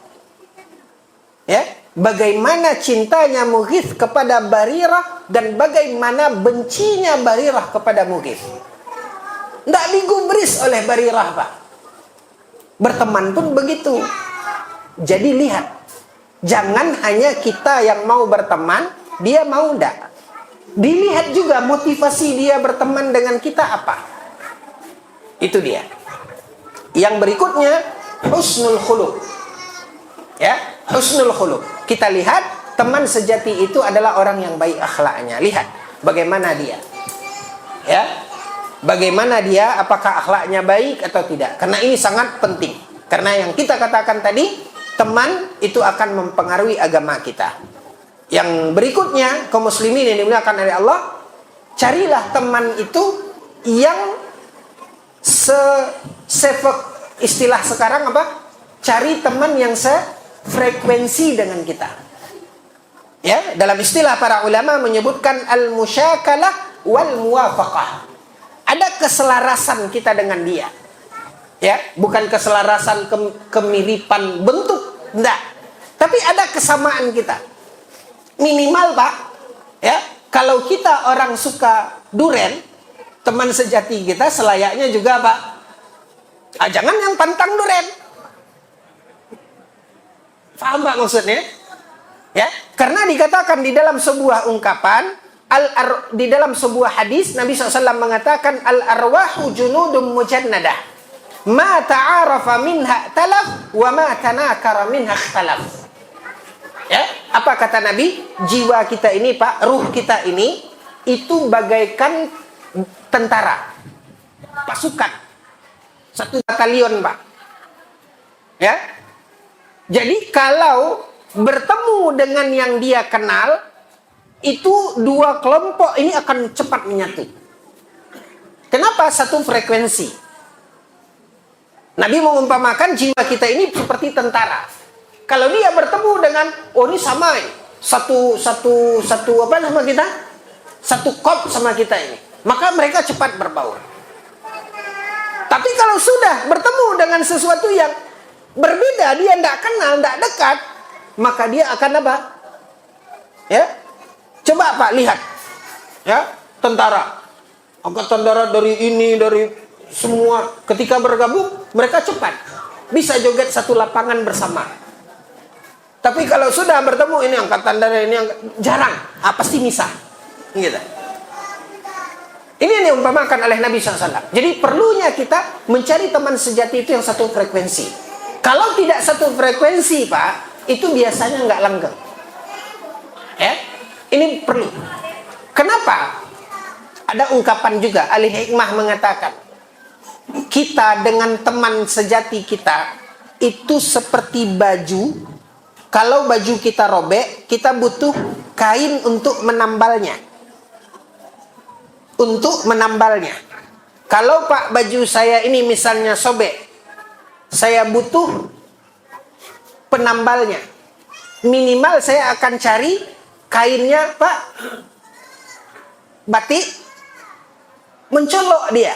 Ya, bagaimana cintanya Mughith kepada Barirah dan bagaimana bencinya Barirah kepada Mughith. Tidak digubris oleh Barirah Pak. Berteman pun begitu. Jadi lihat, jangan hanya kita yang mau berteman, dia mau tidak. Dilihat juga motivasi dia berteman dengan kita apa. Itu dia. Yang berikutnya, husnul khuluq. Ya, husnul khuluq. Kita lihat teman sejati itu adalah orang yang baik akhlaknya. Lihat bagaimana dia. Ya. Bagaimana dia, apakah akhlaknya baik atau tidak. Karena ini sangat penting. Karena yang kita katakan tadi, teman itu akan mempengaruhi agama kita. Yang berikutnya, kaum muslimin yang dimuliakan oleh Allah, carilah teman itu yang istilah sekarang apa? Cari teman yang sefrekuensi dengan kita. Ya, dalam istilah para ulama menyebutkan al-musyakalah wal muwafaqah. Ada keselarasan kita dengan dia. Ya, bukan keselarasan kemiripan bentuk, enggak. Tapi ada kesamaan kita. Minimal Pak, ya, kalau kita orang suka duren, teman sejati kita selayaknya juga Pak. Jangan yang pantang duren. Paham Pak maksudnya? Ya, karena dikatakan di dalam sebuah ungkapan, di dalam sebuah hadis Nabi SAW mengatakan al-arwahu junudum mujannadah ma ta'arafa minha talaf wa ma tanakara minha ikhtalaf. Ya, apa kata Nabi? Jiwa kita ini Pak, ruh kita ini itu bagaikan tentara, pasukan, satu batalion Pak. Ya, jadi kalau bertemu dengan yang dia kenal, itu dua kelompok ini akan cepat menyatu. Kenapa? Satu frekuensi. Nabi mengumpamakan jiwa kita ini seperti tentara. Kalau dia bertemu dengan, ini sama, satu apa sama kita? Satu kop sama kita ini. Maka mereka cepat berbaur. Tapi kalau sudah bertemu dengan sesuatu yang berbeda, dia tidak kenal, tidak dekat, maka dia akan apa? Ya, coba Pak lihat, ya, tentara, angkatan darat dari ini, dari semua, ketika bergabung mereka cepat bisa joget satu lapangan bersama. Tapi kalau sudah bertemu ini angkatan darat ini jarang, pasti misah, gitu. Ini yang diumpamakan oleh Nabi SAW. Jadi perlunya kita mencari teman sejati itu yang satu frekuensi. Kalau tidak satu frekuensi Pak, itu biasanya nggak langgeng. Ya. Ini perlu. Kenapa? Ada ungkapan juga, ahli hikmah mengatakan, kita dengan teman sejati kita itu seperti baju. Kalau baju kita robek, kita butuh kain untuk menambalnya. Untuk menambalnya. Kalau Pak, baju saya ini misalnya sobek, saya butuh penambalnya. Minimal saya akan cari kainnya Pak, batik, mencolok dia.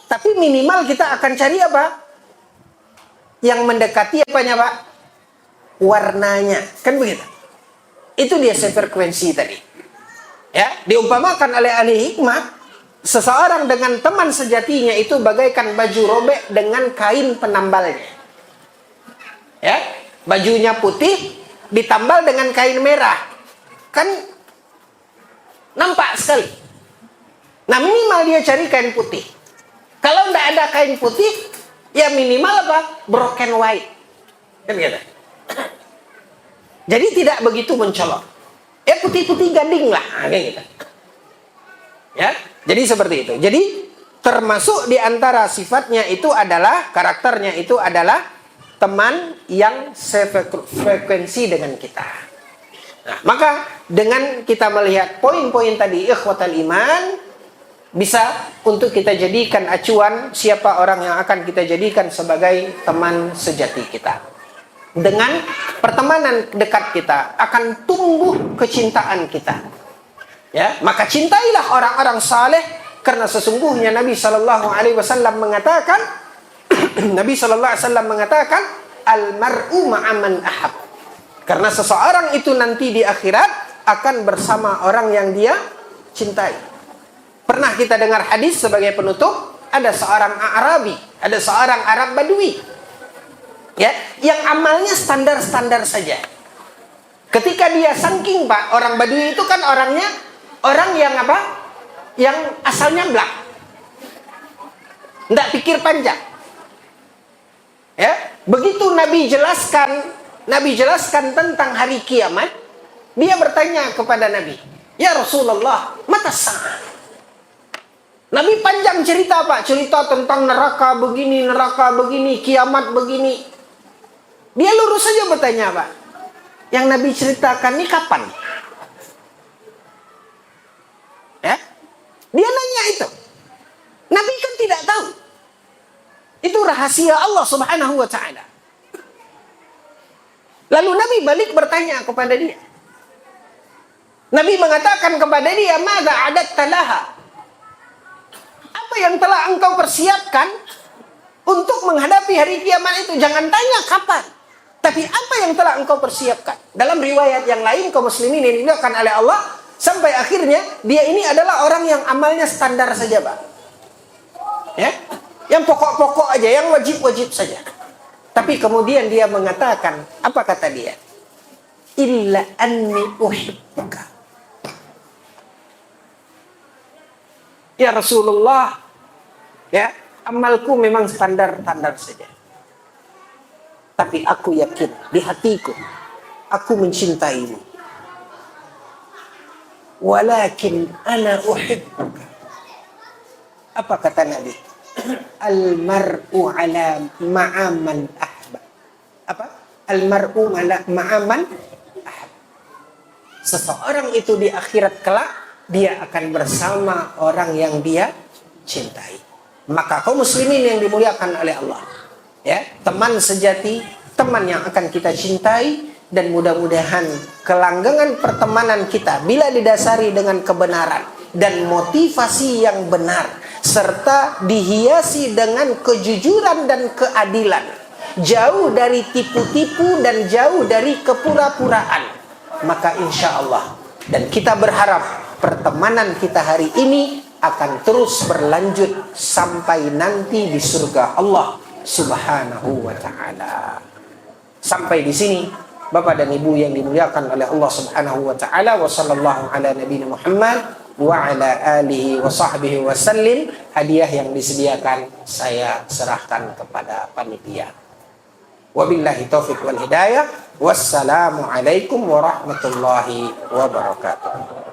Tapi minimal kita akan cari apa? Yang mendekati apanya Pak? Warnanya. Kan begitu. Itu dia sefrekuensi tadi. Ya, diumpamakan oleh ahli hikmah, seseorang dengan teman sejatinya itu bagaikan baju robek dengan kain penambalnya. Ya, bajunya putih ditambal dengan kain merah. Kan nampak sekali. Nah, minimal dia cari kain putih. Kalau tidak ada kain putih, ya minimal apa? Broken white. Kan gitu. Jadi tidak begitu mencolok. Ya putih-putih gading lah, kayak gitu. Ya, jadi seperti itu. Jadi termasuk di antara sifatnya itu adalah, karakternya itu adalah teman yang sefrekuensi dengan kita. Nah, maka dengan kita melihat poin-poin tadi ikhwatal iman, bisa untuk kita jadikan acuan siapa orang yang akan kita jadikan sebagai teman sejati kita. Dengan pertemanan dekat kita akan tumbuh kecintaan kita. Ya, maka cintailah orang-orang saleh karena sesungguhnya Nabi sallallahu alaihi wasallam mengatakan Nabi sallallahu alaihi wasallam mengatakan al-mar'u ma'aman ahab. Karena seseorang itu nanti di akhirat akan bersama orang yang dia cintai. Pernah kita dengar hadis sebagai penutup, ada seorang Arabi, ada seorang Arab Badui. Ya, yang amalnya standar-standar saja. Ketika dia saking, Pak, orang Badui itu kan orangnya orang yang apa? Yang asalnya blak. Nggak pikir panjang. Ya, begitu Nabi jelaskan tentang hari kiamat, dia bertanya kepada Nabi, "Ya Rasulullah, mata sa'ah?" Nabi panjang cerita, Pak, cerita tentang neraka begini, kiamat begini. Dia lurus saja bertanya, Pak. Yang Nabi ceritakan ini kapan? Ya? Dia nanya itu. Nabi kan tidak tahu. Itu rahasia Allah Subhanahu wa taala. Lalu Nabi balik bertanya kepada dia. Nabi mengatakan kepada dia, "Madza a'adatta laha?" Apa yang telah engkau persiapkan untuk menghadapi hari kiamat itu? Jangan tanya kapan. Tapi apa yang telah engkau persiapkan? Dalam riwayat yang lain, kaum muslimin yang dimuliakan oleh Allah, sampai akhirnya dia ini adalah orang yang amalnya standar saja, Pak. Ya, yang pokok-pokok aja, yang wajib-wajib saja. Tapi kemudian dia mengatakan, apa kata dia? Illa anni uhibbuka. Ya Rasulullah, ya, amalku memang standar-standar saja. Tapi aku yakin di hatiku aku mencintaimu. Walakin ana uhibbuka. Apa kata Nabi? Al-mar'u ala ma'aman ahba. Apa? Al-mar'u ala ma'aman ahba. Seseorang itu di akhirat kelak dia akan bersama orang yang dia cintai. Maka kaum muslimin yang dimuliakan oleh Allah, ya, teman sejati, teman yang akan kita cintai, dan mudah-mudahan kelanggengan pertemanan kita bila didasari dengan kebenaran dan motivasi yang benar serta dihiasi dengan kejujuran dan keadilan, jauh dari tipu-tipu dan jauh dari kepura-puraan, maka insya Allah dan kita berharap pertemanan kita hari ini akan terus berlanjut sampai nanti di surga Allah Subhanahu wa ta'ala. Sampai di sini Bapak dan Ibu yang dimuliakan oleh Allah Subhanahu wa ta'ala, wa sallallahu ala nabiyina Muhammad wa ala alihi wa sahbihi wa sallim. Hadiah yang disediakan saya serahkan kepada panitia. Wabillahi taufiq wal hidayah. Wassalamu alaikum warahmatullahi wabarakatuh.